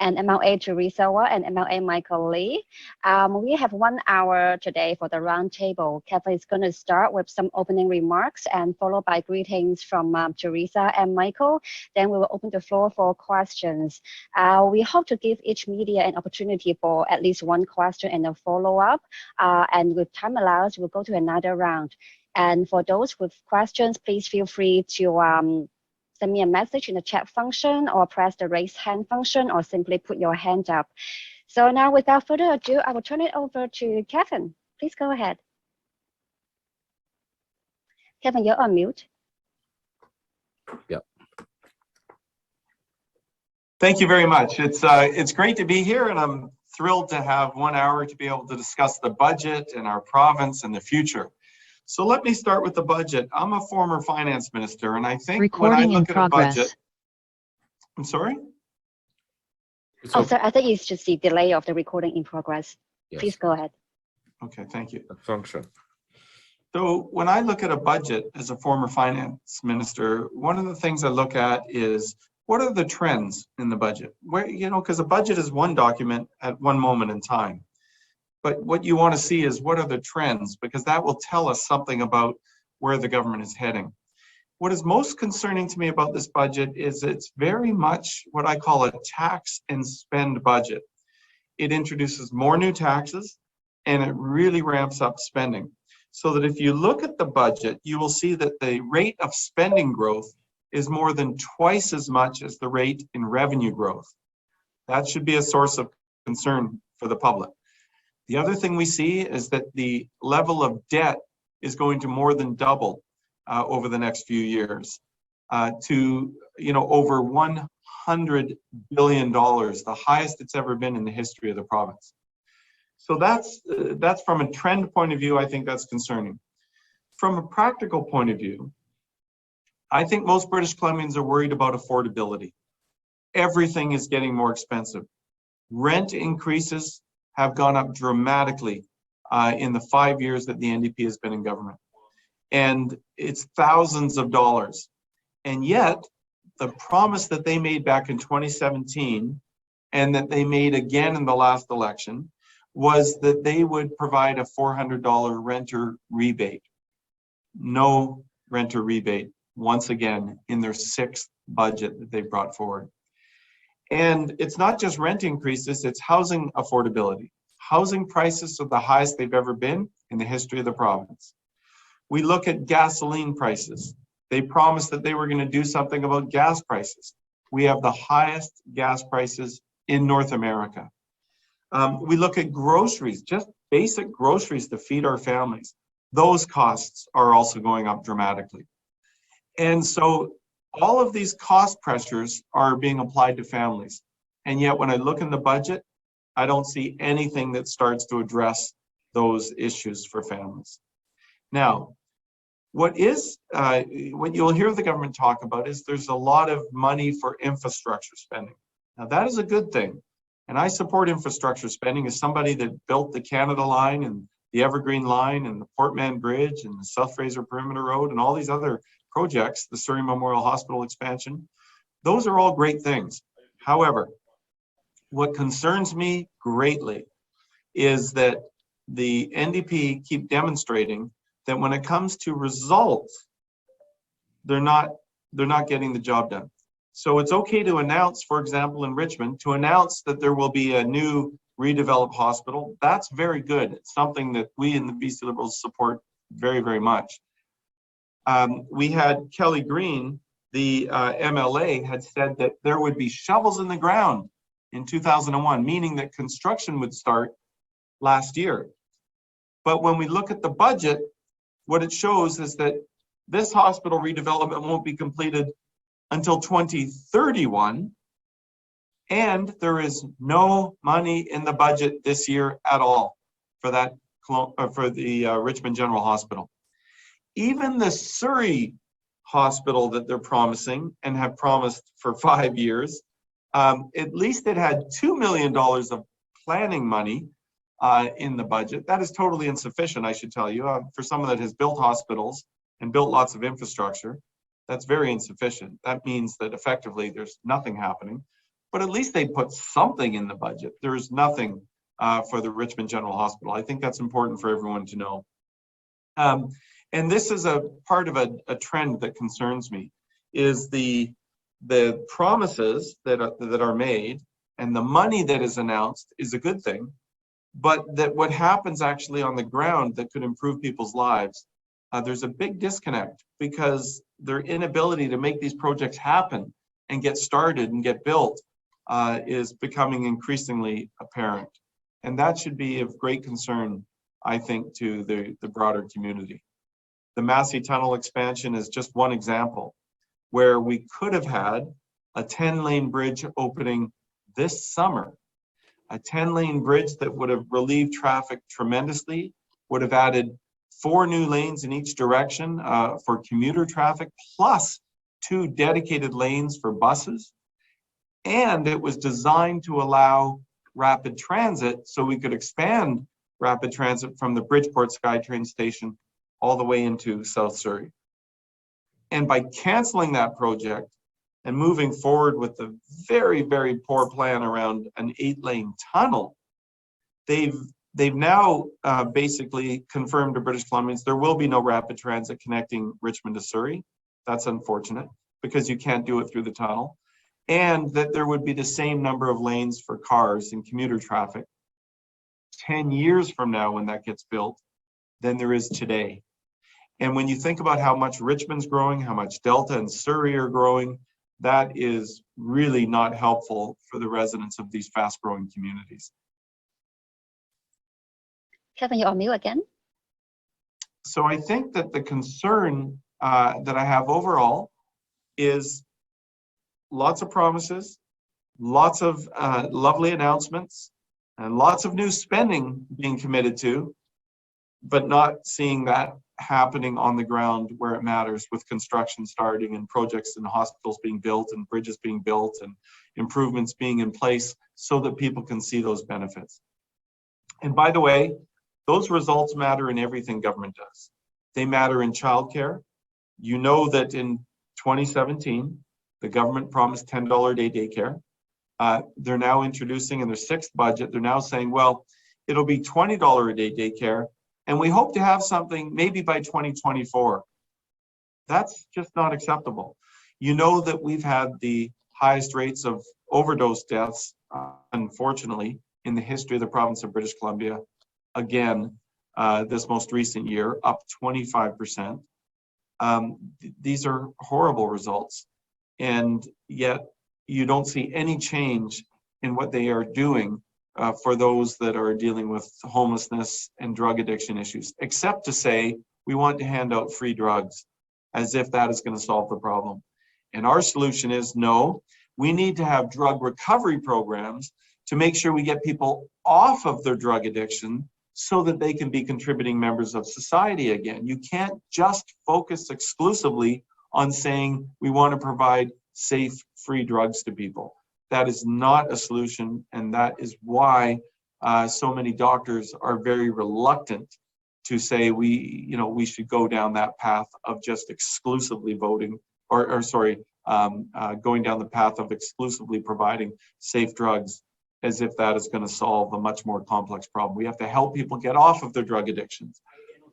and MLA Teresa and MLA Michael Lee. We have 1 hour today for the roundtable. Kevin is going to start with some opening remarks and followed by greetings from Teresa and Michael. Then we will open the floor for questions. We hope to give each media an opportunity for at least one question and a follow-up. And with time allows, we'll go to another round. And for those with questions, please feel free to send me a message in the chat function or press the raise hand function or simply put your hand up. So now without further ado, I will turn it over to Kevin. Please go ahead. Kevin, you're on mute. Yep. Thank you very much. It's great to be here, and I'm thrilled to have 1 hour to be able to discuss the budget and our province and the future. So let me start with the budget. I'm a former finance minister, and I think when I look at a budget, I'm sorry? Oh, sorry, I think it's just the delay of the recording in progress. Yes. Please go ahead. Okay, thank you. Function. So when I look at a budget as a former finance minister, one of the things I look at is what are the trends in the budget? Where, because a budget is one document at one moment in time. But what you want to see is what are the trends, because that will tell us something about where the government is heading. What is most concerning to me about this budget is it's very much what I call a tax and spend budget. It introduces more new taxes and it really ramps up spending. So that if you look at the budget, you will see that the rate of spending growth is more than twice as much as the rate in revenue growth. That should be a source of concern for the public. The other thing we see is that the level of debt is going to more than double over the next few years to over $100 billion, the highest it's ever been in the history of the province. So that's from a trend point of view, I think that's concerning. From a practical point of view, I think most British Columbians are worried about affordability. Everything is getting more expensive. Rent increases have gone up dramatically in the 5 years that the NDP has been in government. And it's thousands of dollars. And yet, the promise that they made back in 2017 and that they made again in the last election was that they would provide a $400 renter rebate. No renter rebate, once again, in their 6th budget that they brought forward. And it's not just rent increases, it's housing affordability. Housing prices are the highest they've ever been in the history of the province. We look at gasoline prices. They promised that they were going to do something about gas prices. We have the highest gas prices in North America. We look at groceries, just basic groceries to feed our families. Those costs are also going up dramatically. And so all of these cost pressures are being applied to families. And yet when I look in the budget, I don't see anything that starts to address those issues for families. Now, what you'll hear the government talk about is there's a lot of money for infrastructure spending. Now that is a good thing. And I support infrastructure spending as somebody that built the Canada Line and the Evergreen Line and the Portman Bridge and the South Fraser Perimeter Road and all these other projects, the Surrey Memorial Hospital expansion. Those are all great things. However, what concerns me greatly is that the NDP keep demonstrating that when it comes to results, they're not getting the job done. So it's okay to announce, for example, in Richmond, to announce that there will be a new redeveloped hospital. That's very good. It's something that we in the BC Liberals support very, very much. We had Kelly Green, the MLA, had said that there would be shovels in the ground in 2001, meaning that construction would start last year. But when we look at the budget, what it shows is that this hospital redevelopment won't be completed until 2031, and there is no money in the budget this year at all for that for the Richmond General Hospital. Even the Surrey Hospital that they're promising and have promised for 5 years, at least it had $2 million of planning money in the budget. That is totally insufficient, I should tell you, for someone that has built hospitals and built lots of infrastructure. That's very insufficient. That means that effectively there's nothing happening. but at least they put something in the budget. There's nothing for the Richmond General Hospital. I think that's important for everyone to know. And this is a part of a trend that concerns me, is the promises that are made and the money that is announced is a good thing, but that what happens actually on the ground that could improve people's lives, there's a big disconnect, because their inability to make these projects happen and get started and get built is becoming increasingly apparent. And that should be of great concern, I think, to the broader community. The Massey Tunnel expansion is just one example where we could have had a 10-lane bridge opening this summer. A 10-lane bridge that would have relieved traffic tremendously, would have added 4 new lanes in each direction for commuter traffic, plus 2 dedicated lanes for buses. And it was designed to allow rapid transit, so we could expand rapid transit from the Bridgeport SkyTrain station all the way into South Surrey. And by canceling that project and moving forward with the very, very poor plan around an 8-lane tunnel, they've now basically confirmed to British Columbians there will be no rapid transit connecting Richmond to Surrey. That's unfortunate, because you can't do it through the tunnel. And that there would be the same number of lanes for cars and commuter traffic 10 years from now when that gets built than there is today. And when you think about how much Richmond's growing, how much Delta and Surrey are growing, that is really not helpful for the residents of these fast-growing communities. Kevin, you're on mute again. So I think that the concern that I have overall is lots of promises, lots of lovely announcements, and lots of new spending being committed to, but not seeing that happening on the ground where it matters, with construction starting and projects and hospitals being built and bridges being built and improvements being in place so that people can see those benefits. And by the way, those results matter in everything government does. They matter in childcare. You know that in 2017, the government promised $10 a day daycare. They're now introducing in their 6th budget, they're now saying, well, it'll be $20 a day daycare, and we hope to have something maybe by 2024. That's just not acceptable. You know that we've had the highest rates of overdose deaths, unfortunately, in the history of the province of British Columbia. Again, this most recent year, up 25%. These are horrible results. And yet you don't see any change in what they are doing for those that are dealing with homelessness and drug addiction issues, except to say we want to hand out free drugs, as if that is going to solve the problem. And our solution is no, we need to have drug recovery programs to make sure we get people off of their drug addiction so that they can be contributing members of society again. You can't just focus exclusively on saying we want to provide safe, free drugs to people. That is not a solution, and that is why so many doctors are very reluctant to say we should go down that path of just exclusively voting, going down the path of exclusively providing safe drugs, as if that is going to solve a much more complex problem. We have to help people get off of their drug addictions.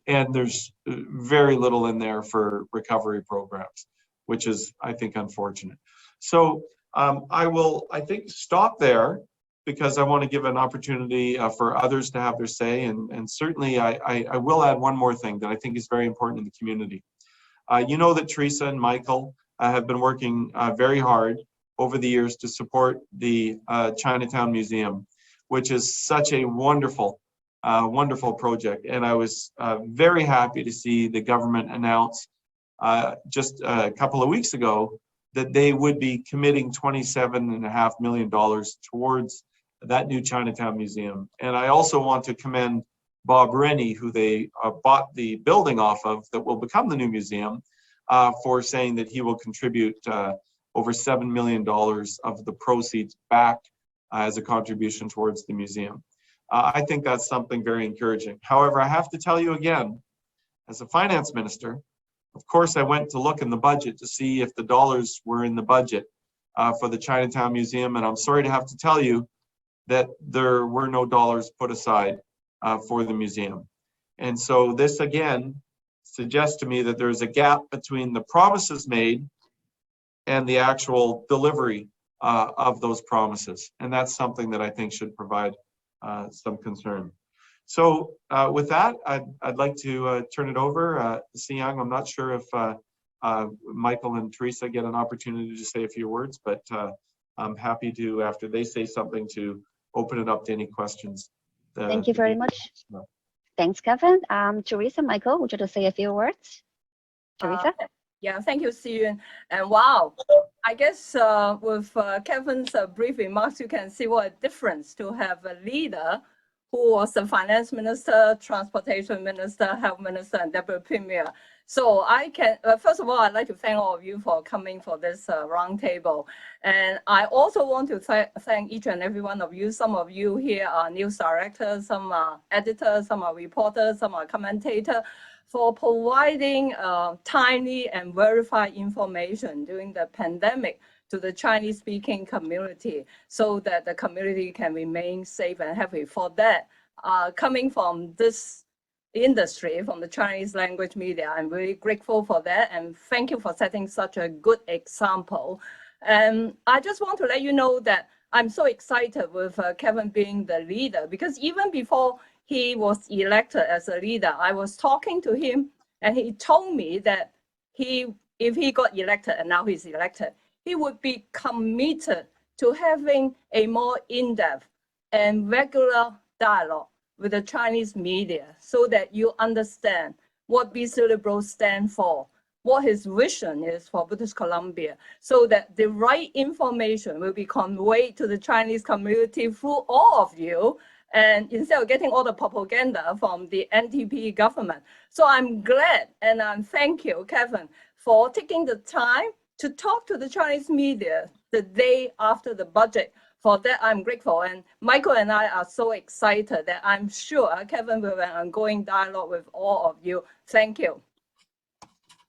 And there's very little in there for recovery programs, which is, I think, unfortunate. So I will, I think, stop there, because I want to give an opportunity for others to have their say. And certainly I will add one more thing that I think is very important in the community. You know that Teresa and Michael have been working very hard over the years to support the Chinatown Museum, which is such a wonderful, wonderful project. And I was very happy to see the government announce just a couple of weeks ago that they would be committing $27.5 million towards that new Chinatown Museum. And I also want to commend Bob Rennie, who they bought the building off of that will become the new museum, for saying that he will contribute over $7 million of the proceeds back as a contribution towards the museum. I think that's something very encouraging. However, I have to tell you again, as a finance minister, of course, I went to look in the budget to see if the dollars were in the budget for the Chinatown Museum, and I'm sorry to have to tell you that there were no dollars put aside for the museum. And so this again suggests to me that there's a gap between the promises made and the actual delivery of those promises. And that's something that I think should provide some concern. So with that, I'd like to turn it over. Siang, I'm not sure if Michael and Teresa get an opportunity to say a few words, but I'm happy to, after they say something, to open it up to any questions. Thank you very much. Thanks, Kevin. Teresa, Michael, would you like to say a few words? Teresa? Yeah, thank you, Sian. And wow, I guess with Kevin's brief remarks, you can see what a difference to have a leader who was the finance minister, transportation minister, health minister, and deputy premier. So I can, first of all, I'd like to thank all of you for coming for this roundtable. And I also want to thank each and every one of you. Some of you here are news directors, some are editors, some are reporters, some are commentators, for providing timely and verified information during the pandemic to the Chinese-speaking community so that the community can remain safe and happy. For that, coming from this industry, from the Chinese language media, I'm really grateful for that, and thank you for setting such a good example. And I just want to let you know that I'm so excited with Kevin being the leader, because even before he was elected as a leader, I was talking to him and he told me that if he got elected, and now he's elected, he would be committed to having a more in-depth and regular dialogue with the Chinese media so that you understand what BC Liberals stand for, what his vision is for British Columbia, so that the right information will be conveyed to the Chinese community through all of you, and instead of getting all the propaganda from the NTP government. So I'm glad, and I thank you, Kevin, for taking the time to talk to the Chinese media the day after the budget. For that, I'm grateful. And Michael and I are so excited that I'm sure Kevin will have an ongoing dialogue with all of you. Thank you.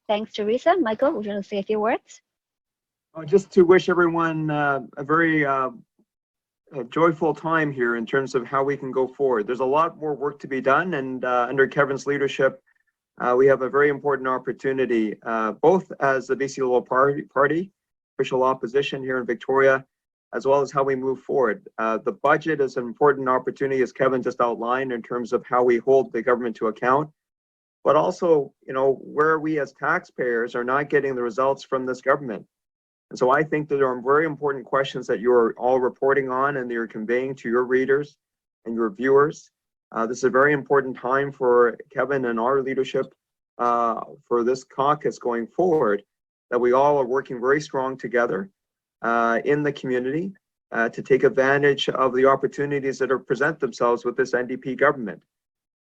Thanks, Teresa. Michael, would you like to say a few words? Just to wish everyone a very joyful time here in terms of how we can go forward. There's a lot more work to be done, and under Kevin's leadership, we have a very important opportunity, both as the BC Liberal Party, official opposition here in Victoria, as well as how we move forward. The budget is an important opportunity, as Kevin just outlined, in terms of how we hold the government to account, but also, you know, where we as taxpayers are not getting the results from this government. And so I think that there are very important questions that you're all reporting on and you're conveying to your readers and your viewers. This is a very important time for Kevin and our leadership for this caucus going forward, that we all are working very strong together in the community to take advantage of the opportunities that are present themselves with this NDP government.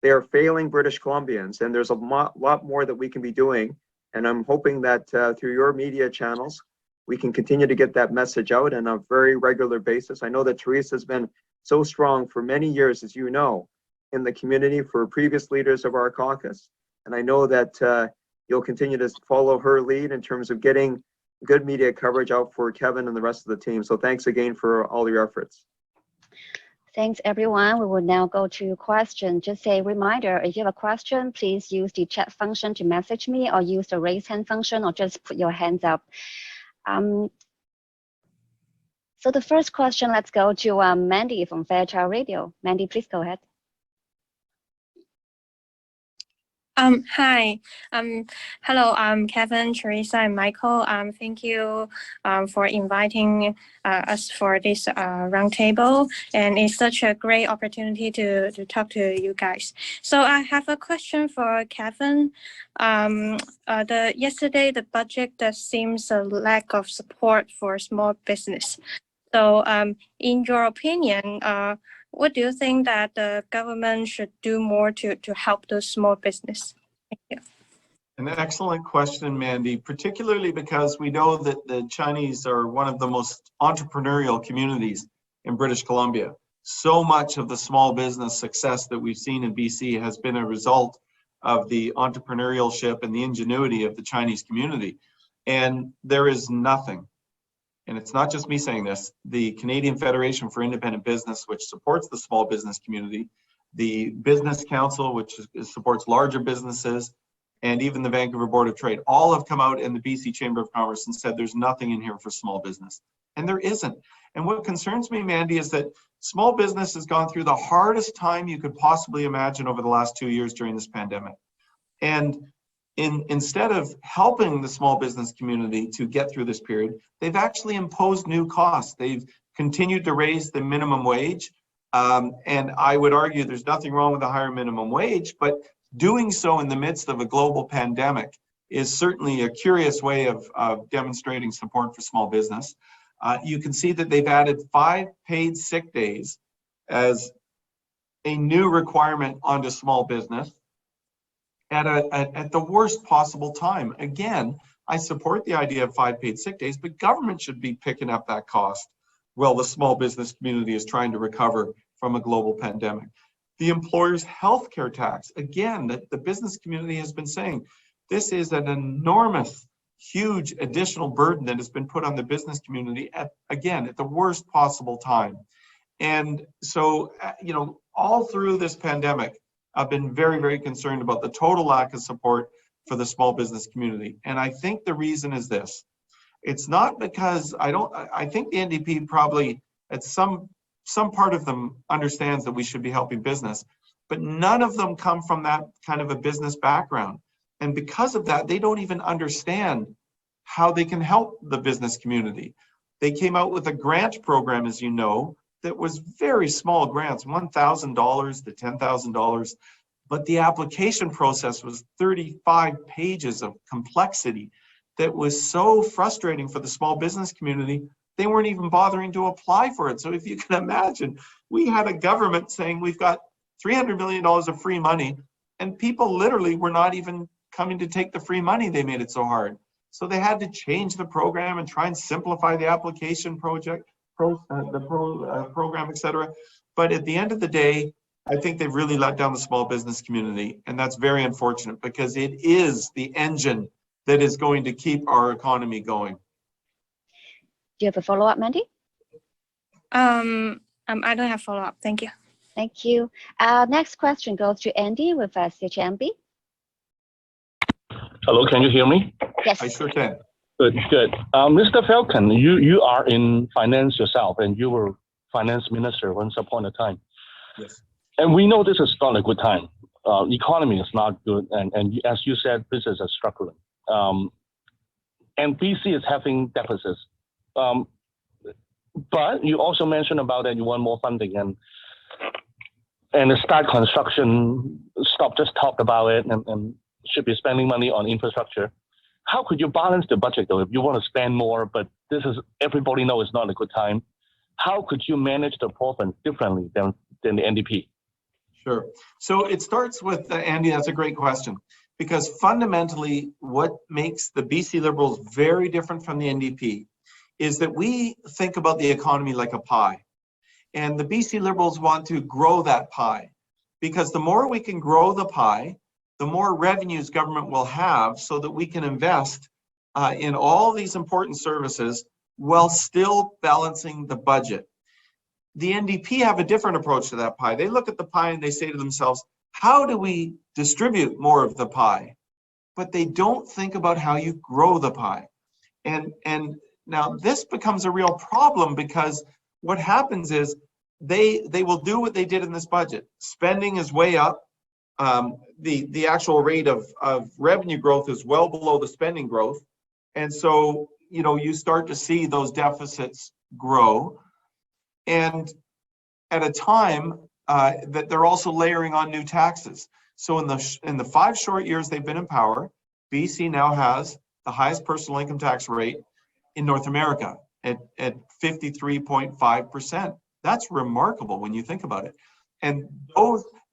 They are failing British Columbians, and there's a lot more that we can be doing. And I'm hoping that through your media channels, we can continue to get that message out on a very regular basis. I know that Teresa has been so strong for many years, as you know, in the community for previous leaders of our caucus. And I know that you'll continue to follow her lead in terms of getting good media coverage out for Kevin and the rest of the team. So thanks again for all your efforts. Thanks, everyone. We will now go to questions. Just a reminder, if you have a question, please use the chat function to message me, or use the raise hand function, or just put your hands up. So the first question, let's go to Mandy from Fairchild Radio. Mandy, please go ahead. Hi. Hello, Kevin, Teresa, and Michael. Thank you for inviting us for this roundtable, and it's such a great opportunity to talk to you guys. So I have a question for Kevin. Yesterday, the budget, there seems a lack of support for small business. So in your opinion, what do you think that the government should do more to help those small business? Thank you. An excellent question, Mandy, particularly because we know that the Chinese are one of the most entrepreneurial communities in British Columbia. So much of the small business success that we've seen in BC has been a result of the entrepreneurship and the ingenuity of the Chinese community. And there is nothing and it's not just me saying this, the Canadian Federation for Independent Business, which supports the small business community, the Business Council, which supports larger businesses, and even the Vancouver Board of Trade, all have come out in the BC Chamber of Commerce and said there's nothing in here for small business. And there isn't. And what concerns me, Mandy, is that small business has gone through the hardest time you could possibly imagine over the last 2 years during this pandemic. And instead of helping the small business community to get through this period, they've actually imposed new costs. They've continued to raise the minimum wage. And I would argue there's nothing wrong with a higher minimum wage, but doing so in the midst of a global pandemic is certainly a curious way of demonstrating support for small business. You can see that they've added 5 paid sick days as a new requirement onto small business at the worst possible time. Again, I support the idea of 5 paid sick days, but government should be picking up that cost while the small business community is trying to recover from a global pandemic. The employer's healthcare tax, again, that the business community has been saying, this is an enormous, huge additional burden that has been put on the business community at the worst possible time. And so, all through this pandemic, I've been very, very concerned about the total lack of support for the small business community. And I think the reason is this. It's not because I think the NDP probably at some part of them understands that we should be helping business, but none of them come from that kind of a business background. And because of that, they don't even understand how they can help the business community. They came out with a grant program, as you know, that was very small grants, $1,000 to $10,000, but the application process was 35 pages of complexity that was so frustrating for the small business community, they weren't even bothering to apply for it. So if you can imagine, we had a government saying we've got $300 million of free money, and people literally were not even coming to take the free money. They made it so hard. So they had to change the program and try and simplify the application program, etc. But at the end of the day, I think they've really let down the small business community, and that's very unfortunate because it is the engine that is going to keep our economy going. Do you have a follow-up, Mandy? I don't have follow-up. Thank you. Thank you. Next question goes to Andy with CHMB. Hello, can you hear me? Yes. I sure can. Good. Mr. Falcon, you are in finance yourself, and you were finance minister once upon a time. Yes. And we know this is not a good time. Economy is not good, and as you said, business is struggling. And BC is having deficits. But you also mentioned about that you want more funding and the start construction, just talk about it and should be spending money on infrastructure. How could you balance the budget though? If you want to spend more, but everybody knows it's not a good time. How could you manage the profit differently than the NDP? Sure. So it starts with, Andy, that's a great question, because fundamentally what makes the BC Liberals very different from the NDP is that we think about the economy like a pie. And the BC Liberals want to grow that pie, because the more we can grow the pie, the more revenues government will have so that we can invest in all these important services while still balancing the budget. The NDP have a different approach to that pie. They look at the pie and they say to themselves, how do we distribute more of the pie? But they don't think about how you grow the pie. And now this becomes a real problem, because what happens is they will do what they did in this budget. Spending is way up. The actual rate of revenue growth is well below the spending growth. And so, you start to see those deficits grow. And at a time that they're also layering on new taxes. So in the 5 short years they've been in power, BC now has the highest personal income tax rate in North America at 53.5%. That's remarkable when you think about it. And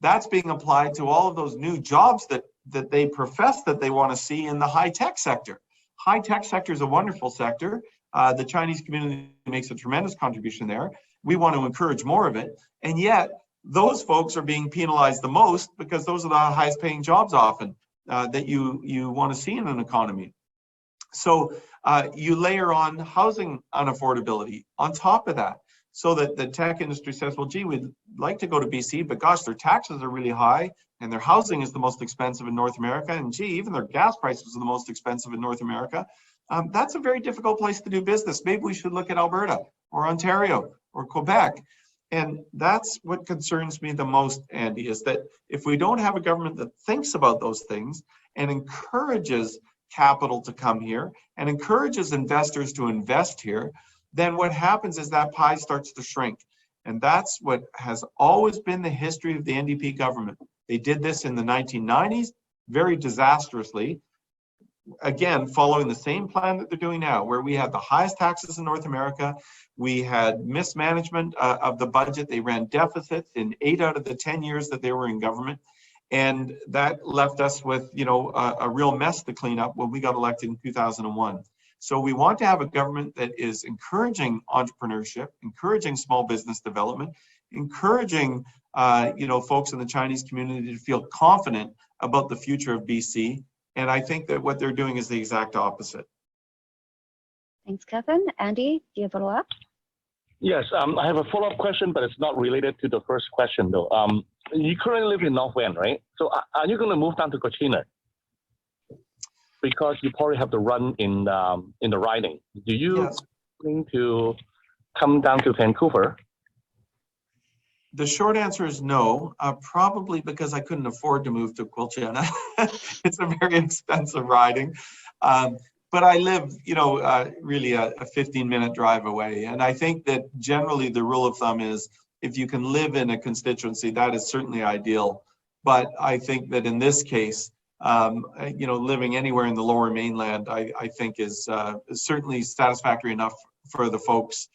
that's being applied to all of those new jobs that they profess that they want to see in the high-tech sector. High-tech sector is a wonderful sector. The Chinese community makes a tremendous contribution there. We want to encourage more of it. And yet, those folks are being penalized the most, because those are the highest paying jobs often that you want to see in an economy. So you layer on housing unaffordability on top of that, so that the tech industry says, well, gee, we'd like to go to BC, but gosh, their taxes are really high and their housing is the most expensive in North America. And gee, even their gas prices are the most expensive in North America. That's a very difficult place to do business. Maybe we should look at Alberta or Ontario or Quebec. And that's what concerns me the most, Andy, is that if we don't have a government that thinks about those things and encourages capital to come here and encourages investors to invest here, then what happens is that pie starts to shrink. And that's what has always been the history of the NDP government. They did this in the 1990s, very disastrously, again, following the same plan that they're doing now, where we had the highest taxes in North America. We had mismanagement of the budget. They ran deficits in 8 out of the 10 years that they were in government. And that left us with, you know, a real mess to clean up when we got elected in 2001. So we want to have a government that is encouraging entrepreneurship, encouraging small business development, encouraging, you know, folks in the Chinese community to feel confident about the future of BC. And I think that what they're doing is the exact opposite. Thanks, Kevin. Andy, do you follow up? Yes, I have a follow-up question, but it's not related to the first question though. You currently live in North Van, right? So are you going to move down to Cochina? Because you probably have to run in the riding. Do you plan to come down to Vancouver? The short answer is no, probably because I couldn't afford to move to Quilchena. It's a very expensive riding. But I live, you know, really a 15-minute drive away. And I think that generally the rule of thumb is if you can live in a constituency, that is certainly ideal. But I think that in this case, you know, living anywhere in the Lower Mainland, I think is certainly satisfactory enough for the folks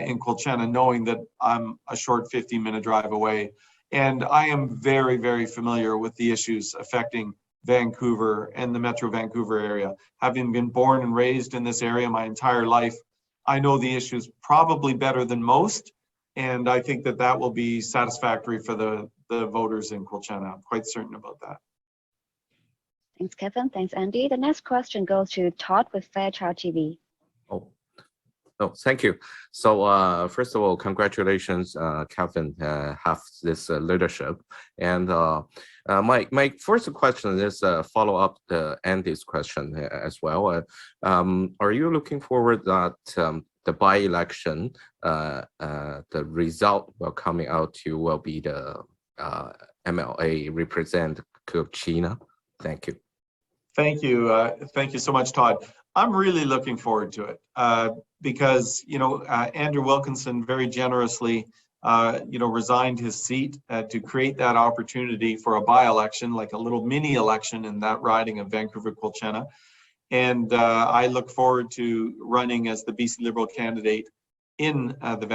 in Quilchena, knowing that I'm a short 15-minute drive away. And I am very, very familiar with the issues affecting Vancouver and the Metro Vancouver area. Having been born and raised in this area my entire life, I know the issues probably better than most. And I think that that will be satisfactory for the voters in Quilchena. I'm quite certain about that. Thanks, Kevin. Thanks, Andy. The next question goes to Todd with Fairchild TV. Oh, thank you. So first of all, congratulations, Kevin, have this leadership. And my first question is follow up to Andy's question as well. Are you looking forward that the by-election, the result will coming out to will be the MLA represent Cochina? Thank you. Thank you. Thank you so much, Todd. I'm really looking forward to it because, you know, Andrew Wilkinson very generously, you know, resigned his seat to create that opportunity for a by-election, like a little mini election in that riding of Vancouver-Quilchena. And I look forward to running as the BC Liberal candidate in the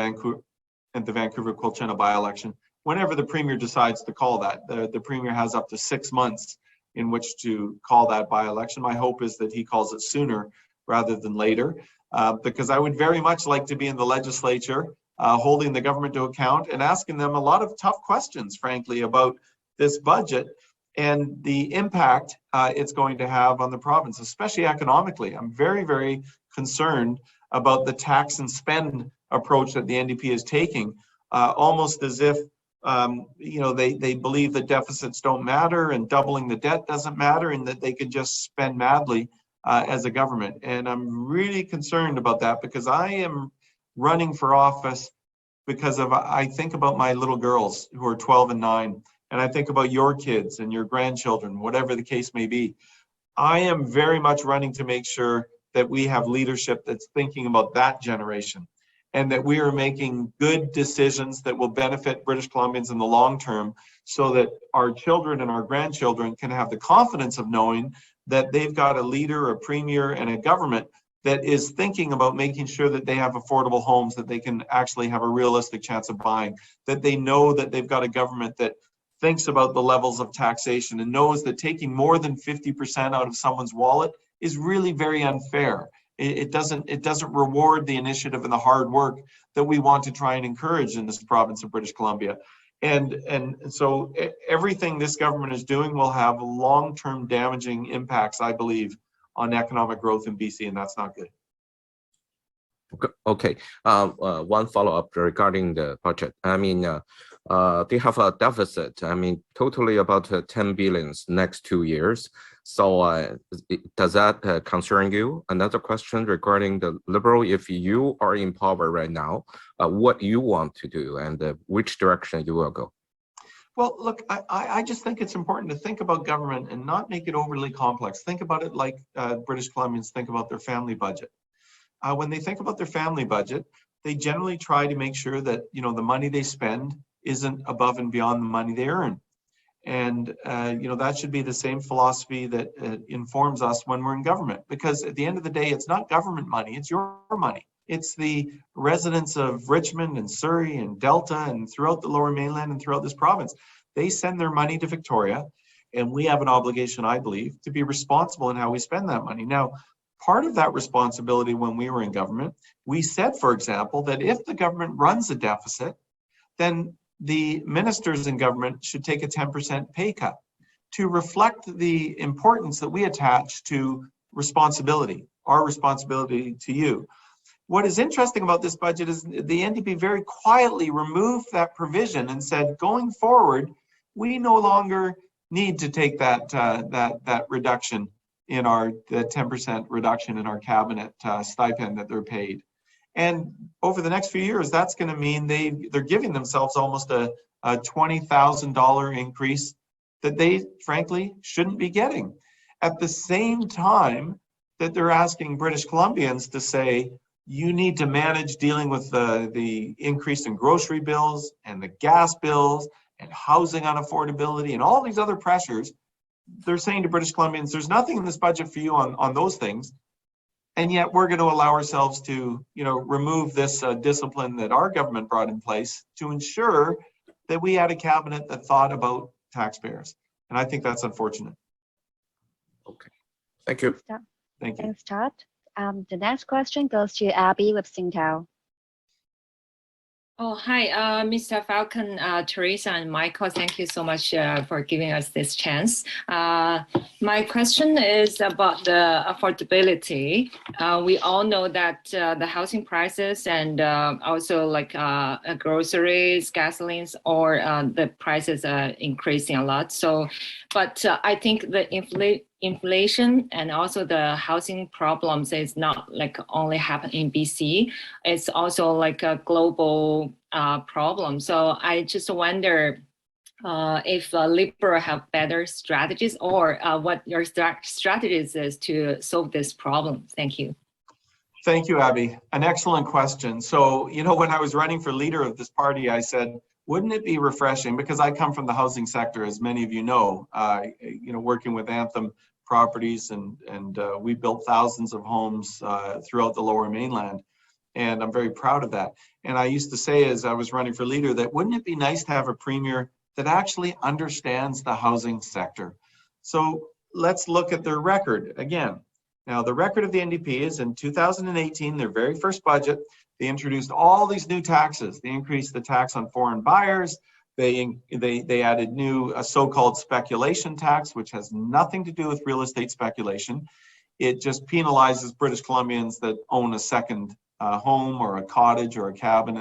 Vancouver-Quilchena by-election, whenever the Premier decides to call that. The Premier has up to 6 months in which to call that by-election. My hope is that he calls it sooner rather than later, because I would very much like to be in the legislature, holding the government to account and asking them a lot of tough questions, frankly, about this budget and the impact it's going to have on the province, especially economically. I'm very, very concerned about the tax and spend approach that the NDP is taking, almost as if you know, they believe that deficits don't matter and doubling the debt doesn't matter and that they can just spend madly as a government. And I'm really concerned about that because I am running for office because of, I think about my little girls who are 12 and 9, and I think about your kids and your grandchildren, whatever the case may be. I am very much running to make sure that we have leadership that's thinking about that generation, and that we are making good decisions that will benefit British Columbians in the long term so that our children and our grandchildren can have the confidence of knowing that they've got a leader, a premier, and a government that is thinking about making sure that they have affordable homes that they can actually have a realistic chance of buying, that they know that they've got a government that thinks about the levels of taxation and knows that taking more than 50% out of someone's wallet is really very unfair. It doesn't reward the initiative and the hard work that we want to try and encourage in this province of British Columbia. And so everything this government is doing will have long-term damaging impacts, I believe, on economic growth in BC, and that's not good. Okay. One follow-up regarding the budget. I mean, they have a deficit. I mean, totally about 10 billion next 2 years. So does that concern you? Another question regarding the Liberal, if you are in power right now, what you want to do and which direction you will go? Well, look, I just think it's important to think about government and not make it overly complex. Think about it like British Columbians think about their family budget. When they think about their family budget, they generally try to make sure that, you know, the money they spend isn't above and beyond the money they earn. And, you know, that should be the same philosophy that informs us when we're in government, because at the end of the day, it's not government money, it's your money. It's the residents of Richmond and Surrey and Delta and throughout the Lower Mainland and throughout this province. They send their money to Victoria, and we have an obligation, I believe, to be responsible in how we spend that money. Now, part of that responsibility when we were in government, we said, for example, that if the government runs a deficit, then the ministers in government should take a 10% pay cut to reflect the importance that we attach to responsibility, our responsibility to you. What is interesting about this budget is the NDP very quietly removed that provision and said, going forward, we no longer need to take that reduction in the 10% reduction in our cabinet stipend that they're paid. And over the next few years, that's going to mean they're giving themselves almost a $20,000 increase that they frankly shouldn't be getting. At the same time that they're asking British Columbians to say, you need to manage dealing with the increase in grocery bills and the gas bills and housing unaffordability and all these other pressures. They're saying to British Columbians, there's nothing in this budget for you on those things. And yet we're going to allow ourselves to, you know, remove this discipline that our government brought in place to ensure that we had a cabinet that thought about taxpayers. And I think that's unfortunate. Okay. Thank you. Thank you. Thanks, Todd. The next question goes to Abby with Singtel. Oh, hi, Mr. Falcon, Teresa, and Michael. Thank you so much for giving us this chance. My question is about the affordability. We all know that the housing prices and also like groceries, gasolines, or the prices are increasing a lot. So, but I think the inflation and also the housing problems is not like only happen in BC. It's also like a global problem. So I just wonder if Liberal have better strategies or what your strategies is to solve this problem. Thank you. Thank you, Abby. An excellent question. So, you know, when I was running for leader of this party, I said, wouldn't it be refreshing, because I come from the housing sector, as many of you know, you know, working with Anthem Properties, and we built thousands of homes throughout the Lower Mainland, and I'm very proud of that. And I used to say, as I was running for leader, that wouldn't it be nice to have a premier that actually understands the housing sector? So let's look at their record again. Now, the record of the NDP is in 2018, their very first budget, they introduced all these new taxes. They increased the tax on foreign buyers. They added a so-called speculation tax, which has nothing to do with real estate speculation. It just penalizes British Columbians that own a second home or a cottage or a cabin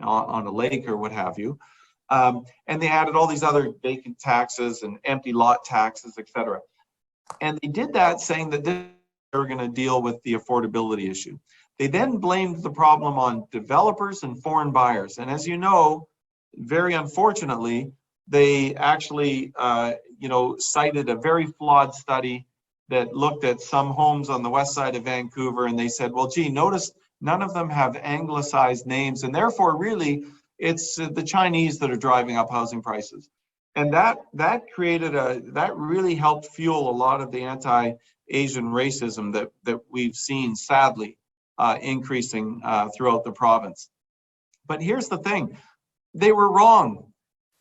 on a lake or what have you. And they added all these other vacant taxes and empty lot taxes, etc. And they did that saying that they were going to deal with the affordability issue. They then blamed the problem on developers and foreign buyers. And as you know, very unfortunately, they actually, you know, cited a very flawed study that looked at some homes on the west side of Vancouver, and they said, well, gee, notice none of them have anglicized names, and therefore really it's the Chinese that are driving up housing prices. And that really helped fuel a lot of the anti-Asian racism that we've seen, sadly, increasing throughout the province. But here's the thing, they were wrong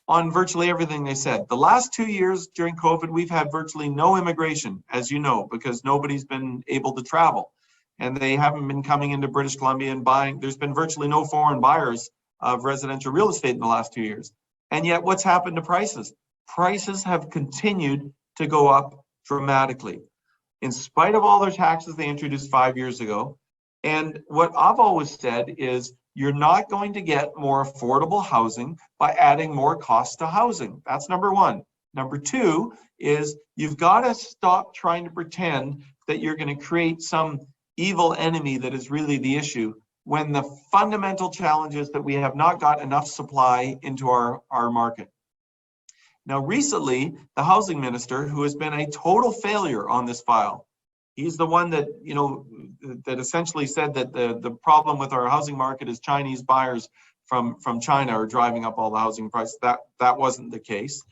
on virtually everything they said. The last 2 years during COVID, we've had virtually no immigration, as you know, because nobody's been able to travel. And they haven't been coming into British Columbia and buying. There's been virtually no foreign buyers of residential real estate in the last 2 years. And yet what's happened to prices? Prices have continued to go up dramatically. in spite of all their taxes they introduced 5 years ago. And what I've always said is you're not going to get more affordable housing by adding more costs to housing. That's number one. Number two is you've got to stop trying to pretend that you're going to create some evil enemy that is really the issue, when the fundamental challenge is that we have not got enough supply into our market. Now, recently, the housing minister, who has been a total failure on this file, he's the one that, you know, that essentially said that the problem with our housing market is Chinese buyers from China are driving up all the housing prices. That wasn't the case.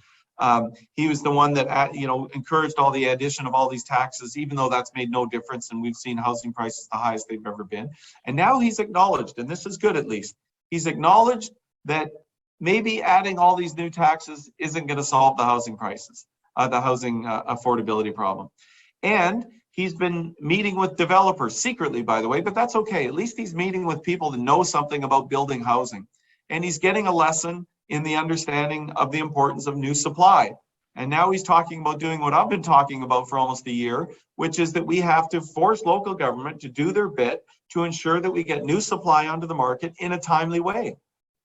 He was the one that, you know, encouraged all the addition of all these taxes, even though that's made no difference, and we've seen housing prices the highest they've ever been. And now he's acknowledged, and this is good at least, he's acknowledged that maybe adding all these new taxes isn't going to solve the housing prices, the housing affordability problem. And he's been meeting with developers secretly, by the way, but that's okay. At least he's meeting with people that know something about building housing. And he's getting a lesson in the understanding of the importance of new supply. And now he's talking about doing what I've been talking about for almost a year, which is that we have to force local government to do their bit to ensure that we get new supply onto the market in a timely way,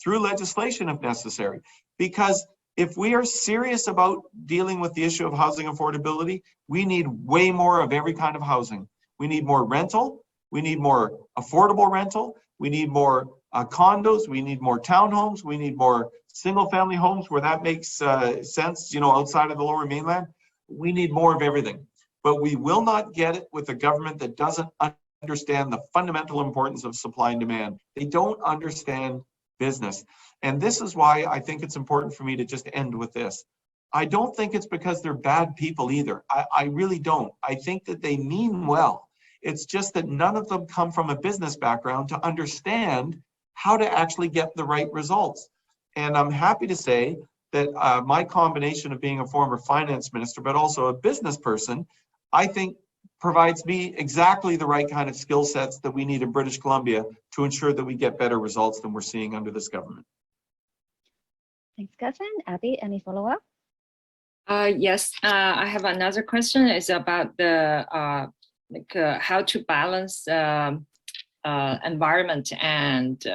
through legislation if necessary. Because if we are serious about dealing with the issue of housing affordability, we need way more of every kind of housing. We need more rental, we need more affordable rental, we need more condos, we need more townhomes, we need more single family homes where that makes sense, you know, outside of the Lower Mainland. We need more of everything. But we will not get it with a government that doesn't understand the fundamental importance of supply and demand. They don't understand business. And this is why I think it's important for me to just end with this. I don't think it's because they're bad people either. I really don't. I think that they mean well. It's just that none of them come from a business background to understand how to actually get the right results. And I'm happy to say that my combination of being a former finance minister, but also a business person, I think provides me exactly the right kind of skill sets that we need in British Columbia to ensure that we get better results than we're seeing under this government. Thanks, Kevin. Abby, any follow-up? Yes, I have another question. It's about the how to balance environment and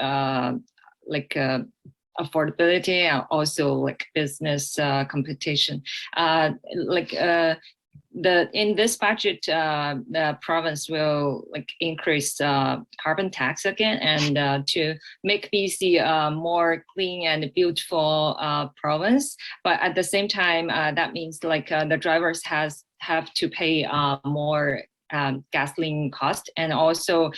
affordability, and also like business competition. In this budget, the province will increase carbon tax again, and to make BC a more clean and beautiful province. But at the same time, that means the drivers have to pay more gasoline cost, and also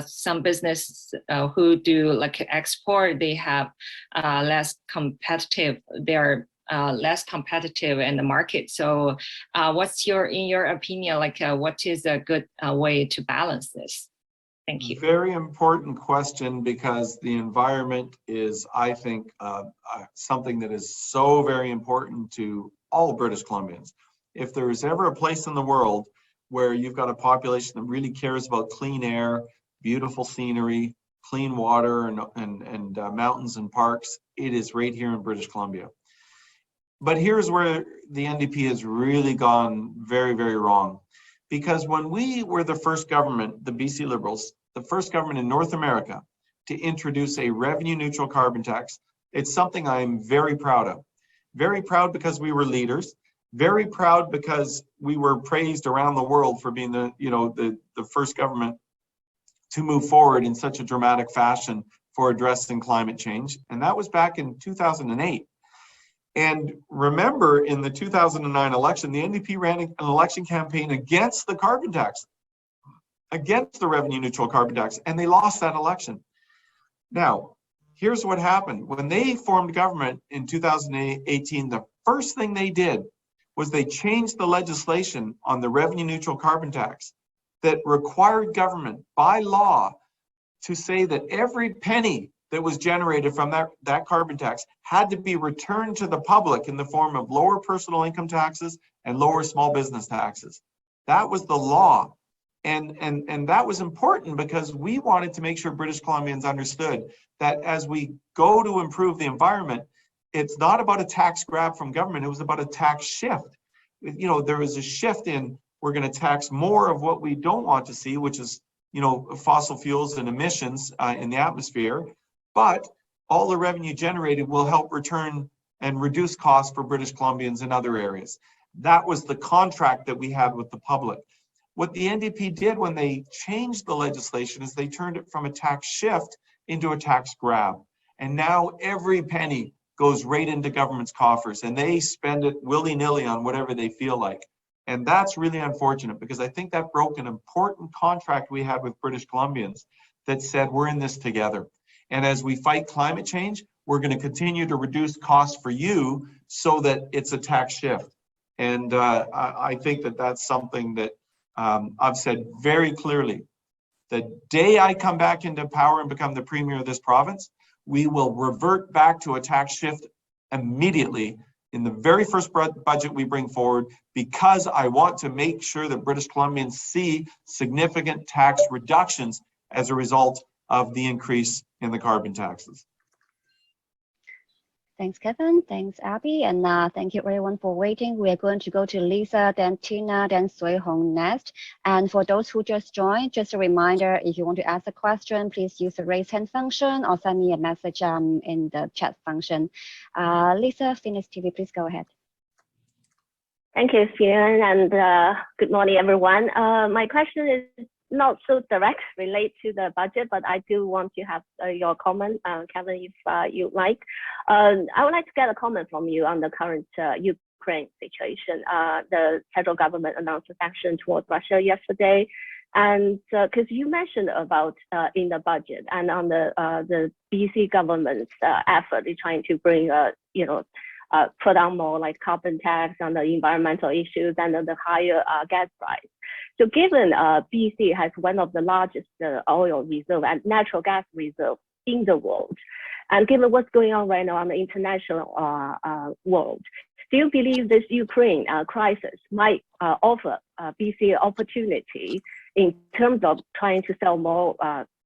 some business who do export, they have less competitive. They're less competitive in the market. So what's in your opinion, what is a good way to balance this? Thank you. Very important question, because the environment is, I think, something that is so very important to all British Columbians. If there is ever a place in the world where you've got a population that really cares about clean air, beautiful scenery, clean water, and mountains and parks, it is right here in British Columbia. But here's where the NDP has really gone very, very wrong. Because when we were the first government, the BC Liberals, the first government in North America to introduce a revenue neutral carbon tax, it's something I'm very proud of. Very proud because we were leaders. Very proud because we were praised around the world for being the first government to move forward in such a dramatic fashion for addressing climate change. And that was back in 2008. And remember, in the 2009 election, the NDP ran an election campaign against the carbon tax, against the revenue neutral carbon tax, and they lost that election. Now, here's what happened. When they formed government in 2018, the first thing they did was they changed the legislation on the revenue neutral carbon tax that required government by law to say that every penny that was generated from that carbon tax had to be returned to the public in the form of lower personal income taxes and lower small business taxes. That was the law. And that was important because we wanted to make sure British Columbians understood that as we go to improve the environment, it's not about a tax grab from government, it was about a tax shift. There was a shift in we're going to tax more of what we don't want to see, which is, fossil fuels and emissions in the atmosphere. But all the revenue generated will help return and reduce costs for British Columbians in other areas. That was the contract that we had with the public. What the NDP did when they changed the legislation is they turned it from a tax shift into a tax grab. And now every penny goes right into government's coffers and they spend it willy-nilly on whatever they feel like. And that's really unfortunate because I think that broke an important contract we had with British Columbians that said we're in this together. And as we fight climate change, we're going to continue to reduce costs for you so that it's a tax shift. And I think that that's something that I've said very clearly. The day I come back into power and become the premier of this province, we will revert back to a tax shift immediately in the very first budget we bring forward, because I want to make sure that British Columbians see significant tax reductions as a result of the increase in the carbon taxes. Thanks, Kevin. Thanks, Abby. And thank you everyone for waiting. We are going to go to Lisa, then Tina, then Sui Hong next. And for those who just joined, just a reminder, if you want to ask a question, please use the raise hand function or send me a message in the chat function. Lisa, Phoenix TV, please go ahead. Thank you, Fiona, and good morning, everyone. My question is not so direct relate to the budget, but I do want to have your comment, Kevin, if you like. I would like to get a comment from you on the current Ukraine situation. The federal government announced a sanction towards Russia yesterday, and because you mentioned about in the budget and on the BC government's effort in trying to bring put down more like carbon tax on the environmental issues and the higher gas price. So given BC has one of the largest oil reserve and natural gas reserve in the world, and given what's going on right now on the international world, do you believe this Ukraine crisis might offer BC an opportunity in terms of trying to sell more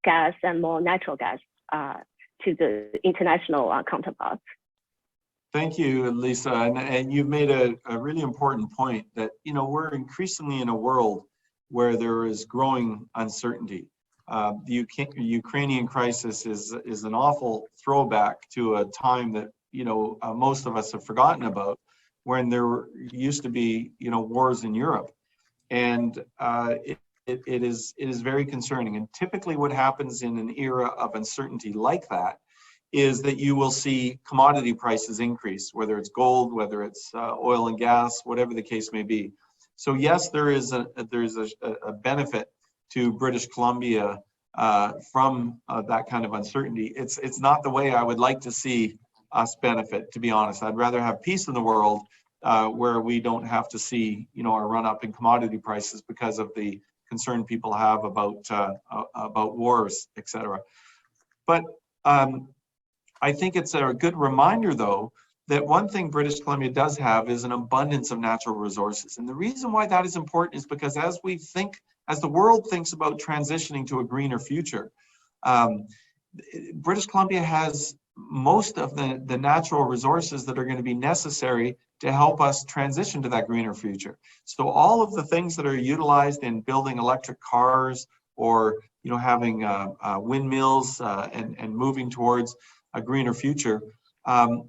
gas and more natural gas to the international counterparts? Thank you, Lisa. And you've made a really important point that, we're increasingly in a world where there is growing uncertainty. The Ukrainian crisis is an awful throwback to a time that, most of us have forgotten about, when there used to be, wars in Europe. And it is very concerning. And typically what happens in an era of uncertainty like that is that you will see commodity prices increase, whether it's gold, whether it's oil and gas, whatever the case may be. So yes, there is a benefit to British Columbia from that kind of uncertainty. It's not the way I would like to see us benefit, to be honest. I'd rather have peace in the world where we don't have to see, a run up in commodity prices because of the concern people have about wars, etc. But I think it's a good reminder, though, that one thing British Columbia does have is an abundance of natural resources. And the reason why that is important is because as the world thinks about transitioning to a greener future, British Columbia has most of the natural resources that are going to be necessary to help us transition to that greener future. So all of the things that are utilized in building electric cars or having windmills and moving towards a greener future,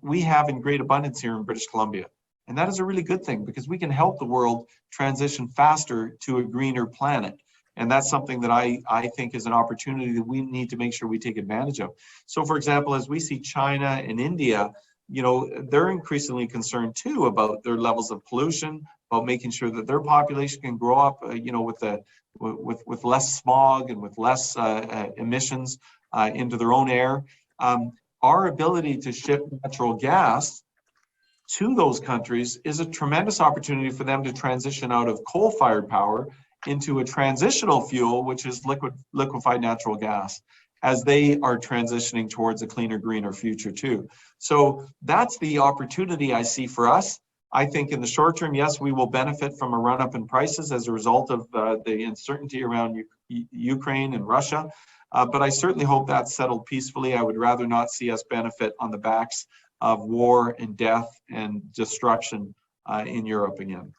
we have in great abundance here in British Columbia. And that is a really good thing because we can help the world transition faster to a greener planet. And that's something that I think is an opportunity that we need to make sure we take advantage of. So for example, as we see China and India, they're increasingly concerned too about their levels of pollution, about making sure that their population can grow up, with less smog and with less emissions into their own air. Our ability to ship natural gas to those countries is a tremendous opportunity for them to transition out of coal-fired power into a transitional fuel, which is liquefied natural gas, as they are transitioning towards a cleaner, greener future too. So that's the opportunity I see for us. I think in the short term, yes, we will benefit from a run-up in prices as a result of the uncertainty around Ukraine and Russia. But I certainly hope that's settled peacefully. I would rather not see us benefit on the backs of war and death and destruction in Europe again.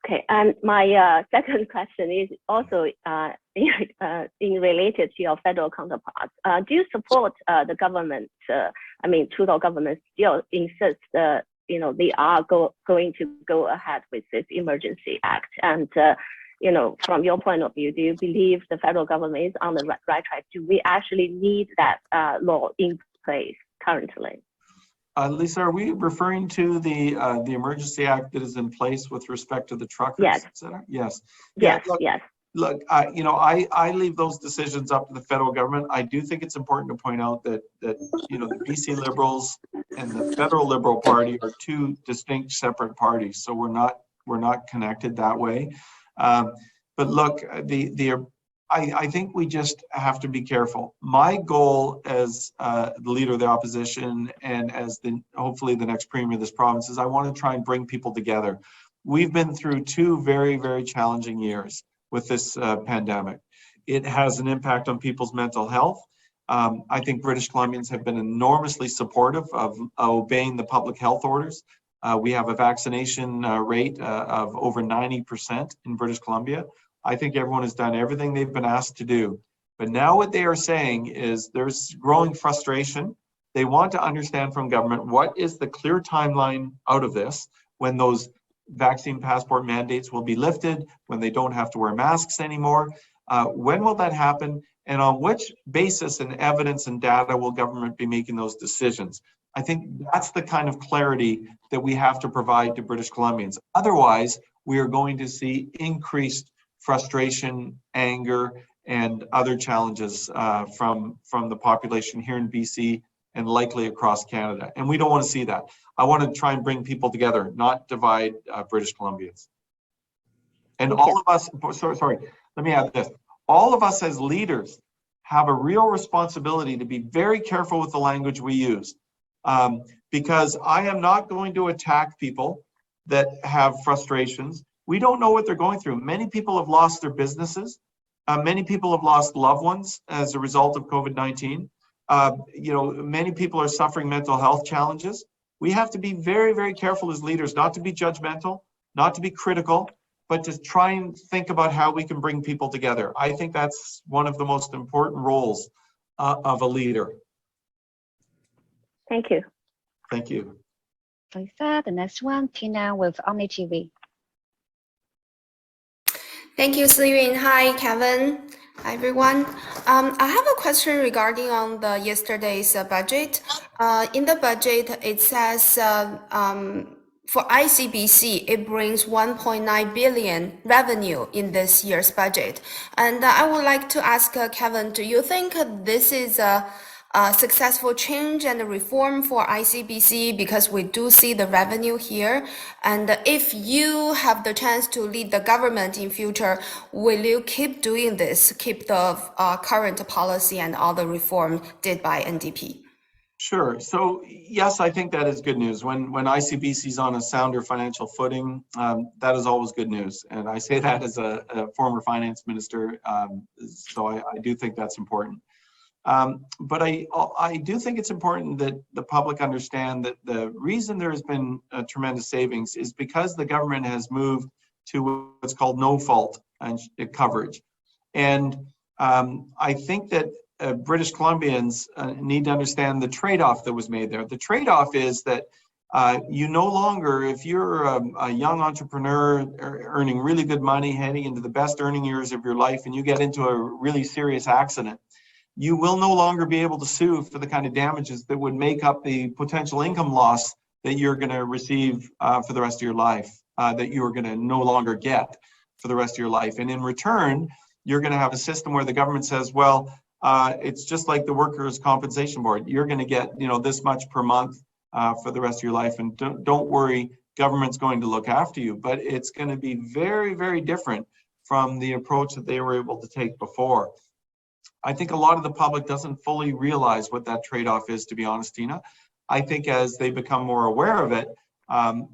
Okay, and my second question is also in related to your federal counterparts. Do you support the government? I mean, Trudeau government still insists, they are going to go ahead with this emergency act. And from your point of view, do you believe the federal government is on the right track? Do we actually need that law in place currently? Lisa, are we referring to the emergency act that is in place with respect to the truckers? Yes. Yes. Yes. Look, Yes. Look, I leave those decisions up to the federal government. I do think it's important to point out that the BC Liberals and the federal Liberal Party are two distinct, separate parties. So we're not connected that way. But look, I think we just have to be careful. My goal as the leader of the opposition and as hopefully the next premier of this province is I want to try and bring people together. We've been through two very, very challenging years with this pandemic. It has an impact on people's mental health. I think British Columbians have been enormously supportive of obeying the public health orders. We have a vaccination rate of over 90% in British Columbia. I think everyone has done everything they've been asked to do. But now what they are saying is there's growing frustration. They want to understand from government what is the clear timeline out of this when those vaccine passport mandates will be lifted, when they don't have to wear masks anymore. When will that happen? And on which basis and evidence and data will government be making those decisions? I think that's the kind of clarity that we have to provide to British Columbians. Otherwise, we are going to see increased frustration, anger, and other challenges from the population here in BC and likely across Canada. And we don't want to see that. I want to try and bring people together, not divide British Columbians. And all of us, sorry, let me add this. All of us as leaders have a real responsibility to be very careful with the language we use. Because I am not going to attack people that have frustrations. We don't know what they're going through. Many people have lost their businesses. Many people have lost loved ones as a result of COVID-19. Many people are suffering mental health challenges. We have to be very, very careful as leaders, not to be judgmental, not to be critical, but to try and think about how we can bring people together. I think that's one of the most important roles of a leader. Thank you. Thank you. Lisa, the next one, Tina with Omni TV. Thank you, Siyun. Hi, Kevin. Hi, everyone. I have a question regarding on the yesterday's budget. In the budget, it says for ICBC, it brings 1.9 billion revenue in this year's budget. And I would like to ask Kevin, do you think this is a successful change and reform for ICBC, because we do see the revenue here? And if you have the chance to lead the government in future, will you keep doing this, keep the current policy and all the reform did by NDP? Sure. So yes, I think that is good news. When ICBC is on a sounder financial footing, that is always good news. And I say that as a former finance minister. So I do think that's important. But I do think it's important that the public understand that the reason there has been tremendous savings is because the government has moved to what's called no fault coverage. And I think that British Columbians need to understand the trade-off that was made there. The trade-off is that you no longer, if you're a young entrepreneur earning really good money, heading into the best earning years of your life, and you get into a really serious accident, you will no longer be able to sue for the kind of damages that would make up the potential income loss that you're going to receive for the rest of your life, that you are going to no longer get for the rest of your life. And in return, you're going to have a system where the government says, well, it's just like the Workers' Compensation Board. You're going to get, this much per month for the rest of your life. And don't worry, government's going to look after you. But it's going to be very, very different from the approach that they were able to take before. I think a lot of the public doesn't fully realize what that trade-off is, to be honest, Tina. I think as they become more aware of it,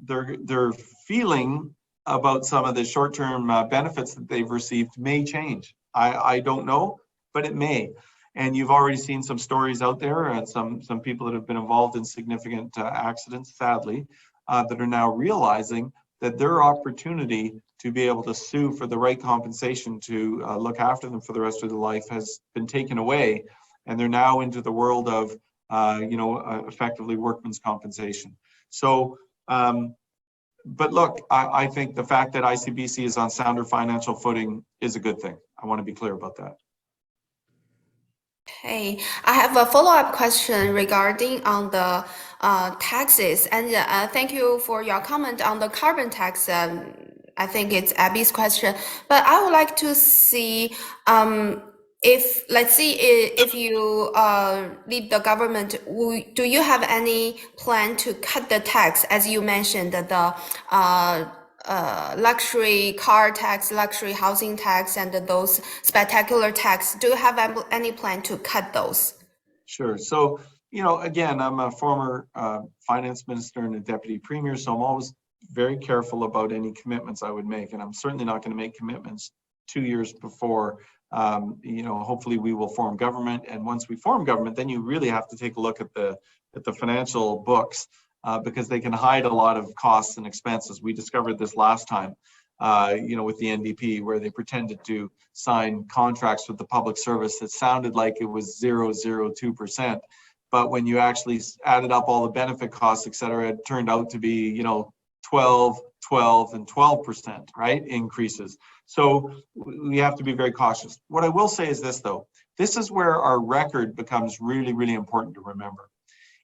their feeling about some of the short-term benefits that they've received may change. I don't know, but it may. And you've already seen some stories out there and some people that have been involved in significant accidents, sadly, that are now realizing that their opportunity to be able to sue for the right compensation to look after them for the rest of their life has been taken away, and they're now into the world of effectively workman's compensation. So, but look, I think the fact that ICBC is on sounder financial footing is a good thing. I want to be clear about that. Hey, I have a follow-up question regarding on the taxes, and thank you for your comment on the carbon tax. I think it's Abby's question, but I would like to see if, let's see, if you lead the government, do you have any plan to cut the tax, as you mentioned, the luxury car tax, luxury housing tax, and those spectacular tax? Do you have any plan to cut those? Sure. So, again, I'm a former finance minister and a deputy premier, so I'm always very careful about any commitments I would make, and I'm certainly not going to make commitments 2 years before. Hopefully we will form government, and once we form government, then you really have to take a look at the financial books, because they can hide a lot of costs and expenses. We discovered this last time, with the NDP, where they pretended to sign contracts with the public service that sounded like it was 0.002%. But when you actually added up all the benefit costs, et cetera, it turned out to be, 12, and 12%, right? Increases. So we have to be very cautious. What I will say is this, though. This is where our record becomes really, really important to remember.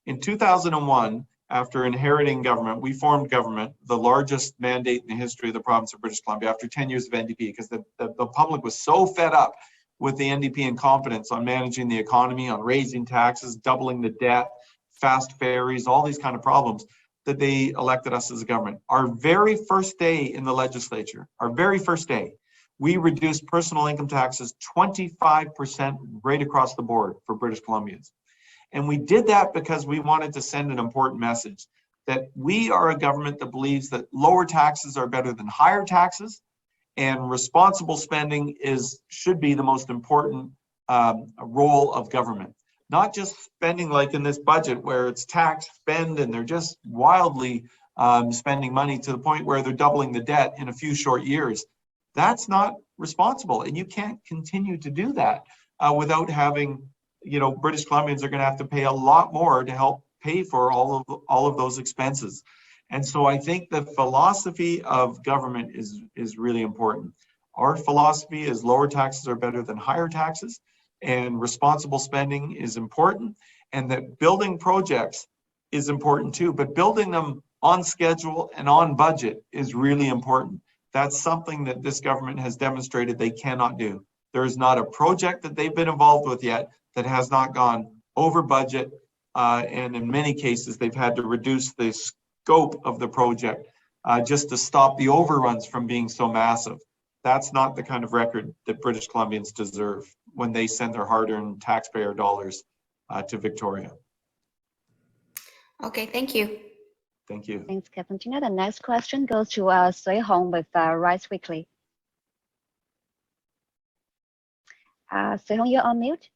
In 2001, after inheriting government, we formed government, the largest mandate in the history of the province of British Columbia, after 10 years of NDP, because the public was so fed up with the NDP incompetence on managing the economy, on raising taxes, doubling the debt, fast ferries, all these kind of problems, that they elected us as a government. Our very first day in the legislature, we reduced personal income taxes 25% right across the board for British Columbians. And we did that because we wanted to send an important message that we are a government that believes that lower taxes are better than higher taxes, and responsible spending should be the most important role of government. Not just spending like in this budget where it's tax, spend, and they're just wildly spending money to the point where they're doubling the debt in a few short years. That's not responsible, and you can't continue to do that without having, British Columbians are going to have to pay a lot more to help pay for all of those expenses. And so I think the philosophy of government is really important. Our philosophy is lower taxes are better than higher taxes, and responsible spending is important, and that building projects is important too, but building them on schedule and on budget is really important. That's something that this government has demonstrated they cannot do. There is not a project that they've been involved with yet that has not gone over budget, and in many cases they've had to reduce the scope of the project just to stop the overruns from being so massive. That's not the kind of record that British Columbians deserve when they send their hard-earned taxpayer dollars to Victoria. Okay, thank you. Thank you. Thanks, Captain Tina. The next question goes to Sui Hong with Rice Weekly. Sui Hong, you're on mute.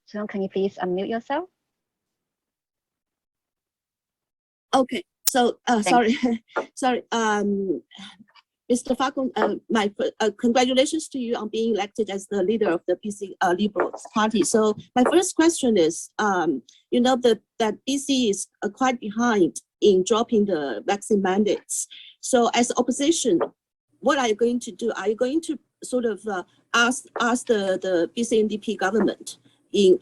Sui Hong, can you please unmute yourself? Okay, so sorry, Mr. Falcon, my congratulations to you on being elected as the leader of the BC Liberal Party. So my first question is, that BC is quite behind in dropping the vaccine mandates. So as opposition, what are you going to do? Are you going to sort of ask the BC NDP government in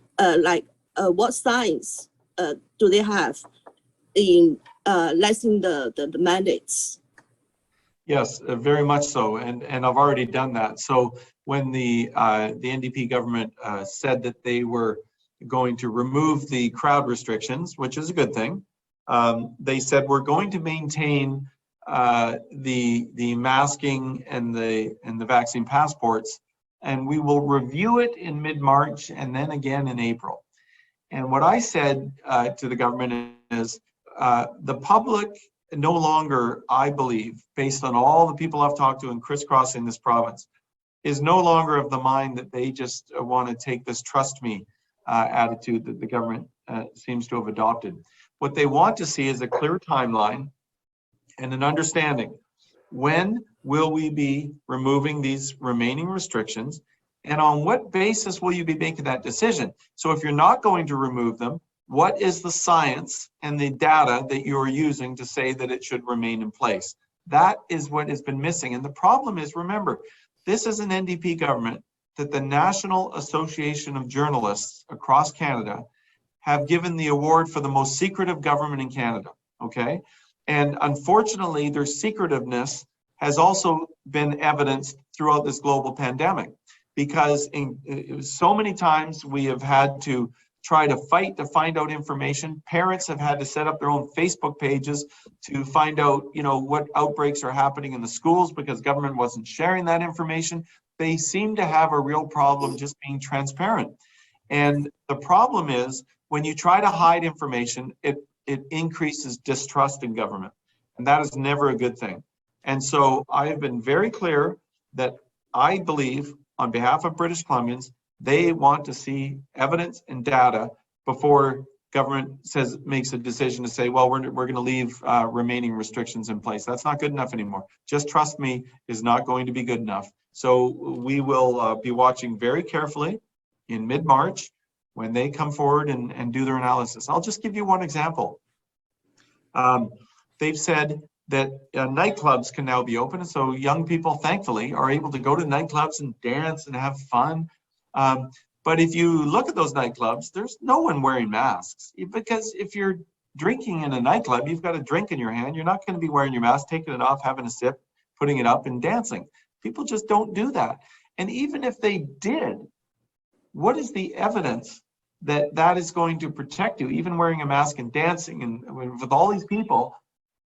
what signs do they have in lessening the mandates? Yes, very much so, and I've already done that. So when the NDP government said that they were going to remove the crowd restrictions, which is a good thing, they said we're going to maintain the masking and the vaccine passports, and we will review it in mid-March and then again in April. And what I said to the government is the public no longer, I believe, based on all the people I've talked to and crisscrossing this province, is no longer of the mind that they just want to take this trust me attitude that the government seems to have adopted. What they want to see is a clear timeline and an understanding. When will we be removing these remaining restrictions? And on what basis will you be making that decision? So if you're not going to remove them, what is the science and the data that you are using to say that it should remain in place? That is what has been missing. And the problem is, remember, this is an NDP government that the National Association of Journalists across Canada have given the award for the most secretive government in Canada, okay? And unfortunately, their secretiveness has also been evidenced throughout this global pandemic, because so many times we have had to try to fight to find out information. Parents have had to set up their own Facebook pages to find out, what outbreaks are happening in the schools because government wasn't sharing that information. They seem to have a real problem just being transparent. And the problem is, when you try to hide information, it increases distrust in government. And that is never a good thing. And so I have been very clear that I believe, on behalf of British Columbians, they want to see evidence and data before government makes a decision to say, well, we're going to leave remaining restrictions in place. That's not good enough anymore. Just trust me is not going to be good enough. So we will be watching very carefully in mid-March when they come forward and do their analysis. I'll just give you one example. They've said that nightclubs can now be open. And so young people, thankfully, are able to go to nightclubs and dance and have fun. But if you look at those nightclubs, there's no one wearing masks, because if you're drinking in a nightclub, you've got a drink in your hand. You're not going to be wearing your mask, taking it off, having a sip, putting it up and dancing. People just don't do that. And even if they did, what is the evidence that that is going to protect you, even wearing a mask and dancing and with all these people?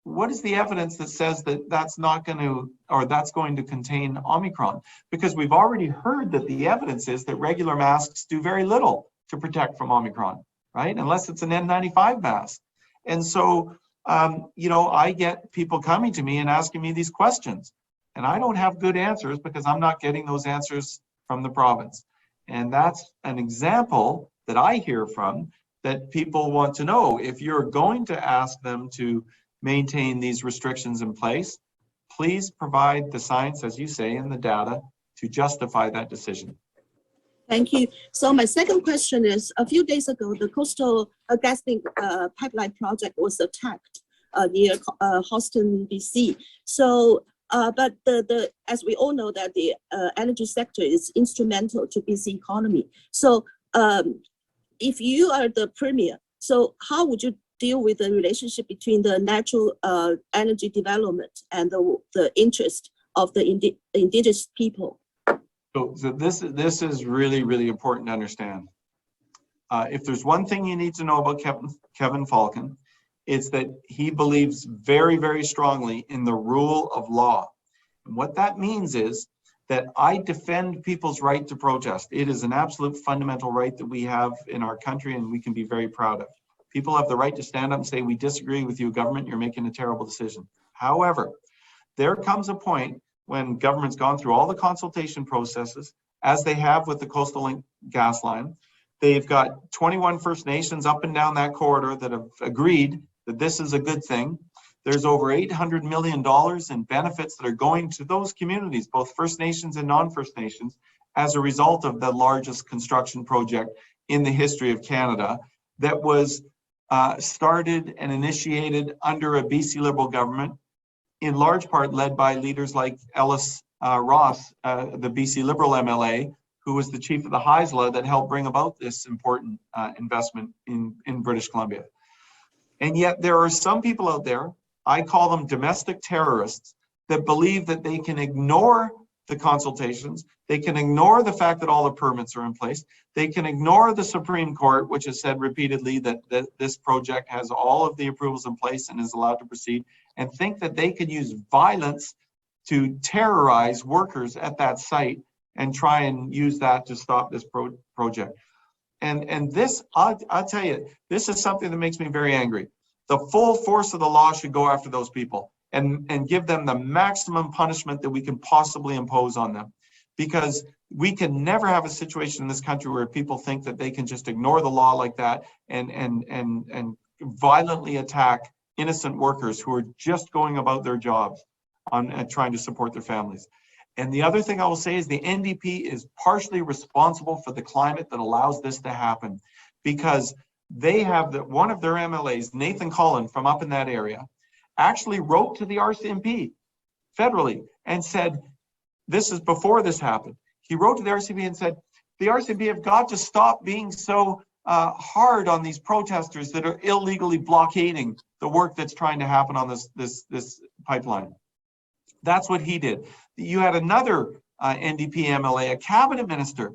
What is the evidence that says that that's not going to, or that's going to contain Omicron? Because we've already heard that the evidence is that regular masks do very little to protect from Omicron, right? Unless it's an N95 mask. And so, I get people coming to me and asking me these questions, and I don't have good answers because I'm not getting those answers from the province. And that's an example that I hear from, that people want to know. If you're going to ask them to maintain these restrictions in place, please provide the science, as you say, and the data to justify that decision. Thank you. So my second question is, a few days ago, the coastal gaslink pipeline project was attacked near Houston, BC. So, but as we all know, that the energy sector is instrumental to BC economy. So if you are the premier, so how would you deal with the relationship between the natural energy development and the interest of the indigenous people? So this is really, really important to understand. If there's one thing you need to know about Kevin Falcon, it's that he believes very, very strongly in the rule of law. And what that means is that I defend people's right to protest. It is an absolute fundamental right that we have in our country, and we can be very proud of. People have the right to stand up and say, we disagree with you, government, you're making a terrible decision. However, there comes a point when government's gone through all the consultation processes, as they have with the Coastal Link gas line. They've got 21 First Nations up and down that corridor that have agreed that this is a good thing. There's over $800 million in benefits that are going to those communities, both First Nations and non-First Nations, as a result of the largest construction project in the history of Canada that was started and initiated under a BC Liberal government, in large part led by leaders like Ellis Ross, the BC Liberal MLA, who was the chief of the Haisla that helped bring about this important investment in British Columbia. And yet there are some people out there, I call them domestic terrorists, that believe that they can ignore the consultations, they can ignore the fact that all the permits are in place, they can ignore the Supreme Court, which has said repeatedly that this project has all of the approvals in place and is allowed to proceed, and think that they could use violence to terrorize workers at that site and try and use that to stop this project. And this, I'll tell you, this is something that makes me very angry. The full force of the law should go after those people and give them the maximum punishment that we can possibly impose on them. Because we can never have a situation in this country where people think that they can just ignore the law like that and violently attack innocent workers who are just going about their jobs and trying to support their families. And the other thing I will say is the NDP is partially responsible for the climate that allows this to happen, because they have one of their MLAs, Nathan Cullen from up in that area, actually wrote to the RCMP federally and said, this is before this happened. He wrote to the RCMP and said, the RCMP have got to stop being so hard on these protesters that are illegally blockading the work that's trying to happen on this pipeline. That's what he did. You had another NDP MLA, a cabinet minister,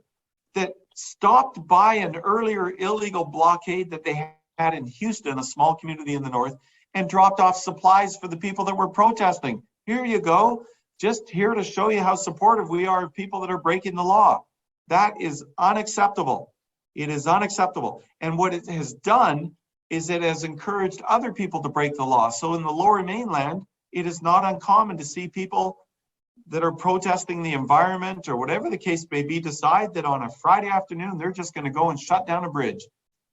that stopped by an earlier illegal blockade that they had in Houston, a small community in the north, and dropped off supplies for the people that were protesting. Here you go, just here to show you how supportive we are of people that are breaking the law. That is unacceptable. It is unacceptable. And what it has done is it has encouraged other people to break the law. So in the Lower Mainland, it is not uncommon to see people that are protesting the environment or whatever the case may be decide that on a Friday afternoon, they're just going to go and shut down a bridge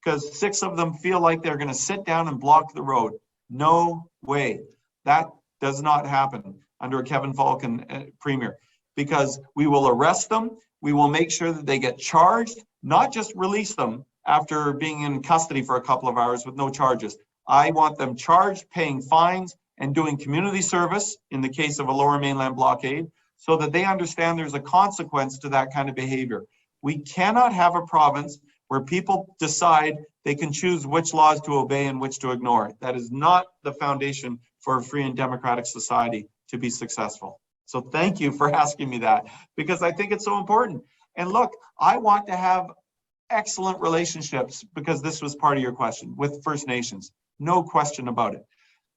because 6 of them feel like they're going to sit down and block the road. No way. That does not happen under a Kevin Falcon premier, because we will arrest them. We will make sure that they get charged, not just release them after being in custody for a couple of hours with no charges. I want them charged, paying fines, and doing community service in the case of a Lower Mainland blockade, so that they understand there's a consequence to that kind of behavior. We cannot have a province where people decide they can choose which laws to obey and which to ignore. That is not the foundation for a free and democratic society to be successful. So thank you for asking me that, because I think it's so important. And look, I want to have excellent relationships, because this was part of your question, with First Nations. No question about it.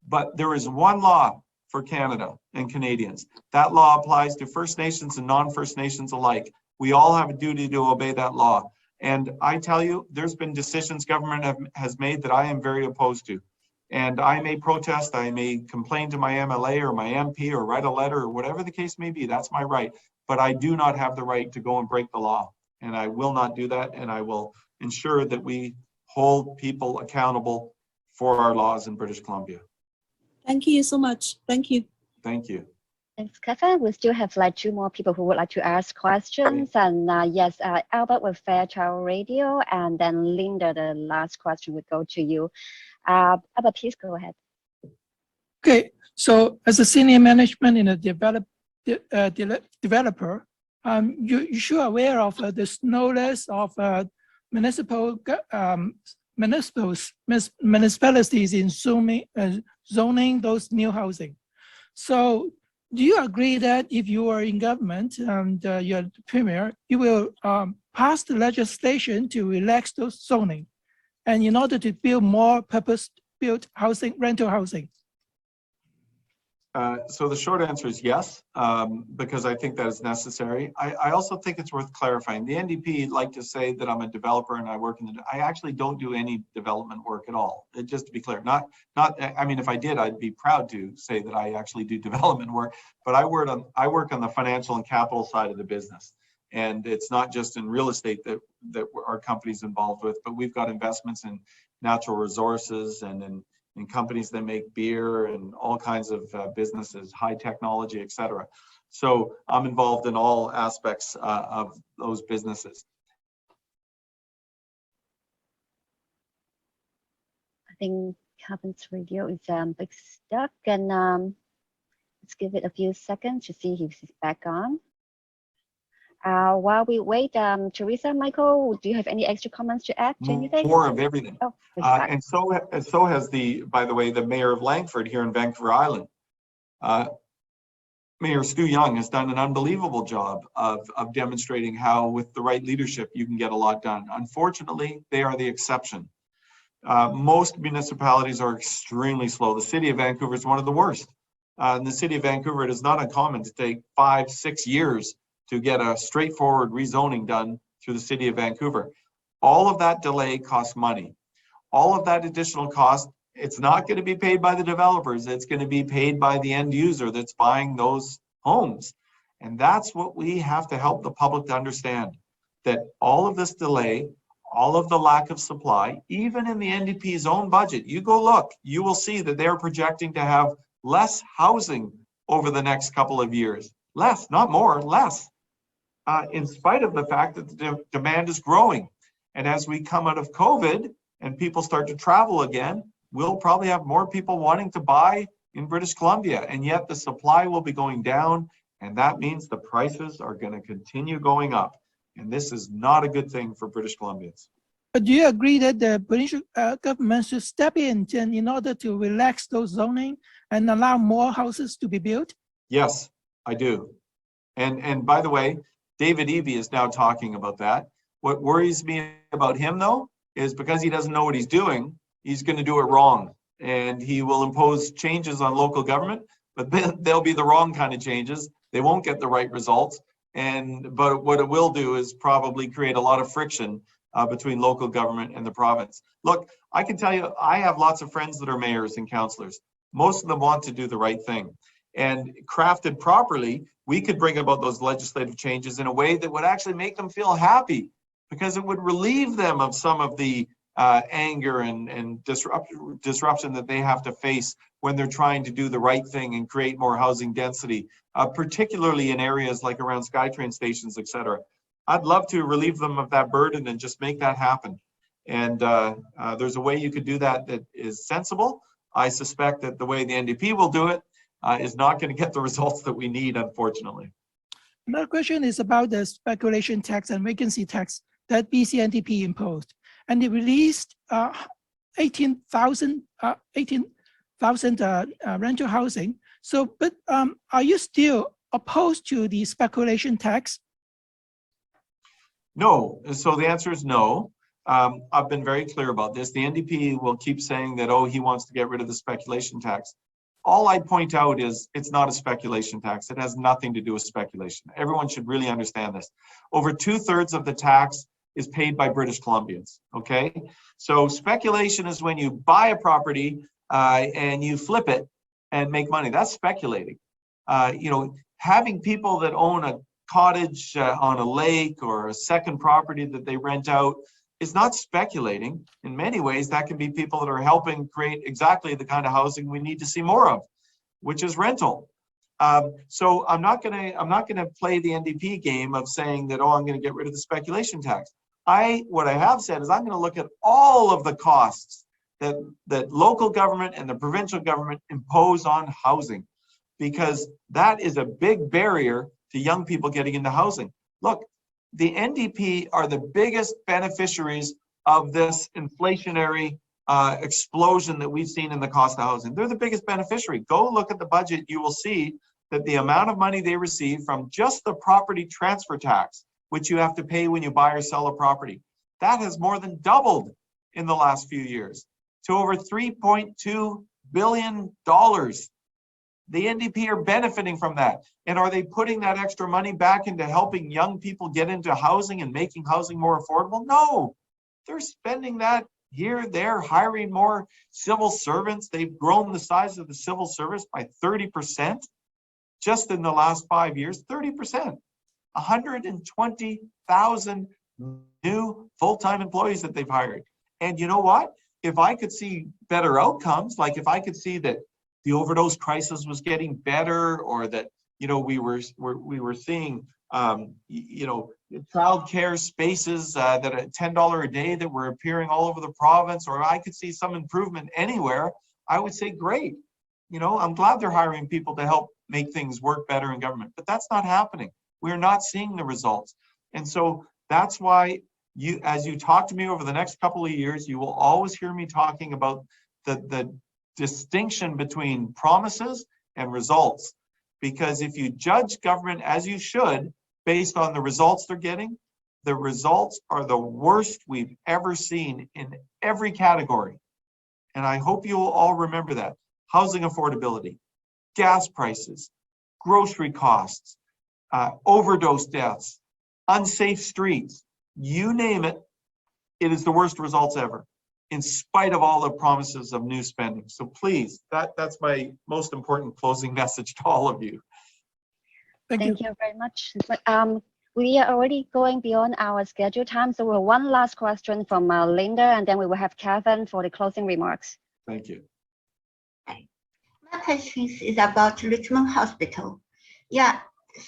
But there is one law for Canada and Canadians. That law applies to First Nations and non-First Nations alike. We all have a duty to obey that law. And I tell you, there's been decisions government has made that I am very opposed to. And I may protest, I may complain to my MLA or my MP or write a letter or whatever the case may be. That's my right. But I do not have the right to go and break the law. And I will not do that. And I will ensure that we hold people accountable for our laws in British Columbia. Thank you so much. Thank you. Thank you. Thanks, Kevin. We still have like 2 more people who would like to ask questions. And yes, Albert with Fairchild Radio, and then Linda, the last question would go to you. Albert, please go ahead. Okay, so as a senior management in a developer, you sure aware of the slowness of municipalities in zoning those new housing. So do you agree that if you are in government and you're the premier, you will pass the legislation to relax those zoning, and in order to build more purpose-built housing, rental housing? So the short answer is yes, because I think that is necessary. I also think it's worth clarifying. The NDP like to say that I'm a developer and I work in the, I actually don't do any development work at all. Just to be clear, I mean, if I did, I'd be proud to say that I actually do development work, but I work on the financial and capital side of the business. And it's not just in real estate that our company's involved with, but we've got investments in natural resources and in companies that make beer and all kinds of businesses, high technology, etc. So I'm involved in all aspects of those businesses. I think Kevin's radio is big stuck, and let's give it a few seconds to see if he's back on. While we wait, Teresa, Michael, do you have any extra comments to add to anything? More of everything. Oh, and so has by the way, the mayor of Langford here in Vancouver Island. Mayor Stu Young has done an unbelievable job of demonstrating how with the right leadership, you can get a lot done. Unfortunately, they are the exception. Most municipalities are extremely slow. The city of Vancouver is one of the worst. In the city of Vancouver, it is not uncommon to take 5-6 years to get a straightforward rezoning done through the city of Vancouver. All of that delay costs money. All of that additional cost, it's not going to be paid by the developers. It's going to be paid by the end user that's buying those homes. And that's what we have to help the public to understand, that all of this delay, all of the lack of supply, even in the NDP's own budget. You go look, you will see that they're projecting to have less housing over the next couple of years. Less, not more, less. In spite of the fact that the demand is growing. And as we come out of COVID and people start to travel again, we'll probably have more people wanting to buy in British Columbia, and yet the supply will be going down, and that means the prices are going to continue going up. And this is not a good thing for British Columbians. But do you agree that the British government should step in order to relax those zoning and allow more houses to be built? Yes, I do. And by the way, David Eby is now talking about that. What worries me about him, though, is because he doesn't know what he's doing, he's going to do it wrong. And he will impose changes on local government, but they'll be the wrong kind of changes. They won't get the right results. But what it will do is probably create a lot of friction between local government and the province. Look, I can tell you, I have lots of friends that are mayors and councillors. Most of them want to do the right thing. And crafted properly, we could bring about those legislative changes in a way that would actually make them feel happy, because it would relieve them of some of the anger and disruption that they have to face when they're trying to do the right thing and create more housing density, particularly in areas like around SkyTrain stations, etc. I'd love to relieve them of that burden and just make that happen. And there's a way you could do that that is sensible. I suspect that the way the NDP will do it is not going to get the results that we need, unfortunately. Another question is about the speculation tax and vacancy tax that BC NDP imposed. And they released 18,000 rental housing. So, but are you still opposed to the speculation tax? No. So the answer is no. I've been very clear about this. The NDP will keep saying that, oh, he wants to get rid of the speculation tax. All I point out is it's not a speculation tax. It has nothing to do with speculation. Everyone should really understand this. Over 2/3 of the tax is paid by British Columbians, okay? So speculation is when you buy a property and you flip it and make money. That's speculating. You know, having people that own a cottage on a lake or a second property that they rent out is not speculating. In many ways, that can be people that are helping create exactly the kind of housing we need to see more of, which is rental. So I'm not gonna play the NDP game of saying that, oh, I'm gonna get rid of the speculation tax. What I have said is I'm gonna look at all of the costs that local government and the provincial government impose on housing, because that is a big barrier to young people getting into housing. Look, the NDP are the biggest beneficiaries of this inflationary explosion that we've seen in the cost of housing. They're the biggest beneficiary. Go look at the budget, you will see that the amount of money they receive from just the property transfer tax, which you have to pay when you buy or sell a property, that has more than doubled in the last few years to over $3.2 billion. The NDP are benefiting from that. And are they putting that extra money back into helping young people get into housing and making housing more affordable? No, they're spending that here, there, hiring more civil servants. They've grown the size of the civil service by 30% just in the last 5 years, 30%. 120,000 new full-time employees that they've hired. And you know what? If I could see better outcomes, like if I could see that the overdose crisis was getting better, or that, you know, we were seeing, you know, childcare spaces that are $10 a day that were appearing all over the province, or I could see some improvement anywhere, I would say, great. You know, I'm glad they're hiring people to help make things work better in government, but that's not happening. We're not seeing the results. And so that's why as you talk to me over the next couple of years, you will always hear me talking about the distinction between promises and results. Because if you judge government as you should, based on the results they're getting, the results are the worst we've ever seen in every category. And I hope you will all remember that. Housing affordability, gas prices, grocery costs, overdose deaths, unsafe streets, you name it, it is the worst results ever, in spite of all the promises of new spending. So please, that's my most important closing message to all of you. Thank you very much. We are already going beyond our scheduled time, so we'll one last question from Linda, and then we will have Kevin for the closing remarks. Thank you. My question is about Richmond Hospital. Yeah,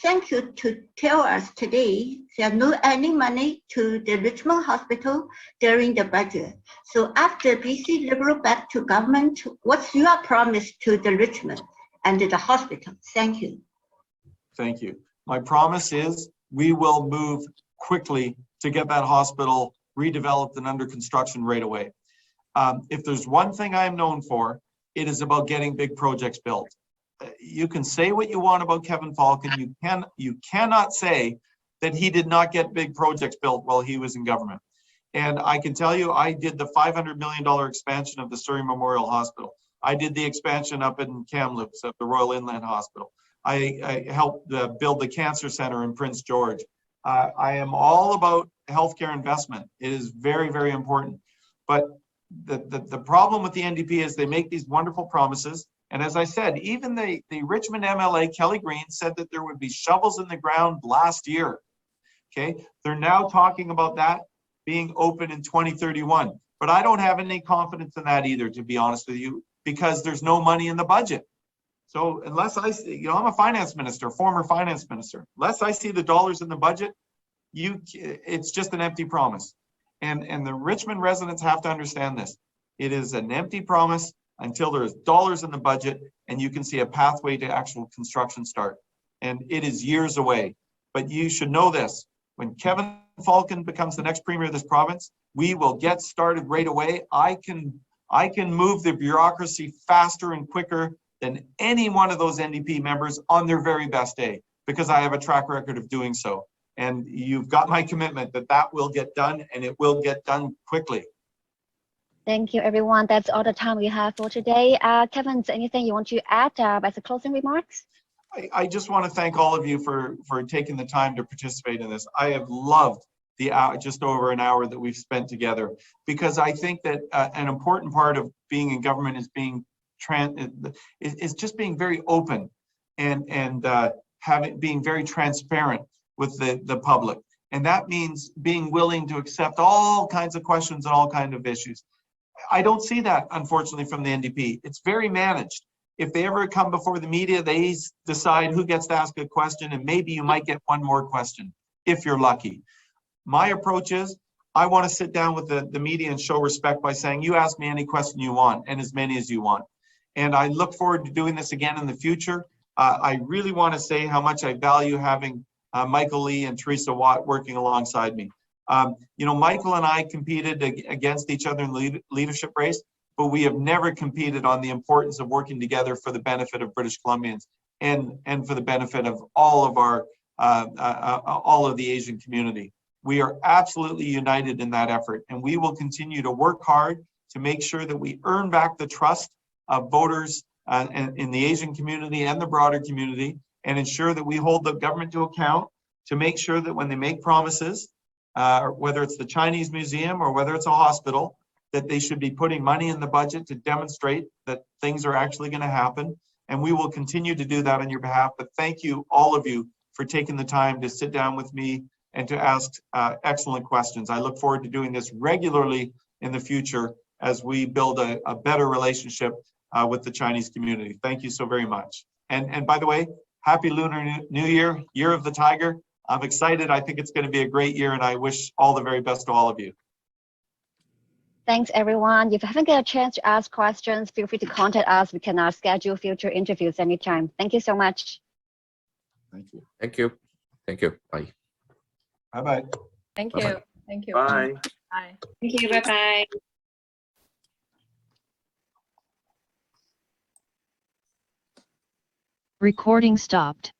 thank you to tell us today there no any money to the Richmond Hospital during the budget. So after BC Liberal back to government, what's your promise to the Richmond and the hospital? Thank you. Thank you. My promise is we will move quickly to get that hospital redeveloped and under construction right away. If there's one thing I am known for, it is about getting big projects built. You can say what you want about Kevin Falcon. You cannot say that he did not get big projects built while he was in government. And I can tell you, I did the $500 million expansion of the Surrey Memorial Hospital. I did the expansion up in Kamloops of the Royal Inland Hospital. I helped build the cancer center in Prince George. I am all about healthcare investment. It is very, very important. But the problem with the NDP is they make these wonderful promises. And as I said, even the Richmond MLA, Kelly Green, said that there would be shovels in the ground last year. Okay, they're now talking about that being open in 2031. But I don't have any confidence in that either, to be honest with you, because there's no money in the budget. So unless I see, I'm a finance minister, former finance minister, unless I see the dollars in the budget, it's just an empty promise. And the Richmond residents have to understand this. It is an empty promise until there's dollars in the budget and you can see a pathway to actual construction start. And it is years away. But you should know this, when Kevin Falcon becomes the next premier of this province, we will get started right away. I can move the bureaucracy faster and quicker than any one of those NDP members on their very best day, because I have a track record of doing so. And you've got my commitment that that will get done, and it will get done quickly. Thank you, everyone. That's all the time we have for today. Kevin, is there anything you want to add as a closing remarks? I just want to thank all of you for taking the time to participate in this. I have loved the hour, just over an hour that we've spent together, because I think that an important part of being in government is just being very open and being very transparent with the public. And that means being willing to accept all kinds of questions and all kinds of issues. I don't see that, unfortunately, from the NDP. It's very managed. If they ever come before the media, they decide who gets to ask a question, and maybe you might get one more question, if you're lucky. My approach is, I want to sit down with the media and show respect by saying, you ask me any question you want, and as many as you want. And I look forward to doing this again in the future. I really want to say how much I value having Michael Lee and Teresa Watt working alongside me. Michael and I competed against each other in the leadership race, but we have never competed on the importance of working together for the benefit of British Columbians and for the benefit of all of the Asian community. We are absolutely united in that effort, and we will continue to work hard to make sure that we earn back the trust of voters in the Asian community and the broader community, and ensure that we hold the government to account to make sure that when they make promises, whether it's the Chinese museum or whether it's a hospital, that they should be putting money in the budget to demonstrate that things are actually going to happen. And we will continue to do that on your behalf. But thank you, all of you, for taking the time to sit down with me and to ask excellent questions. I look forward to doing this regularly in the future as we build a better relationship with the Chinese community. Thank you so very much. And by the way, happy Lunar New Year, Year of the Tiger. I'm excited. I think it's going to be a great year, and I wish all the very best to all of you. Thanks, everyone. If you haven't got a chance to ask questions, feel free to contact us. We can schedule future interviews anytime. Thank you so much. Thank you. Thank you. Thank you. Bye. Bye-bye. Thank Bye-bye. you. Thank you. Bye. Bye. Thank you. Bye-bye. Recording stopped.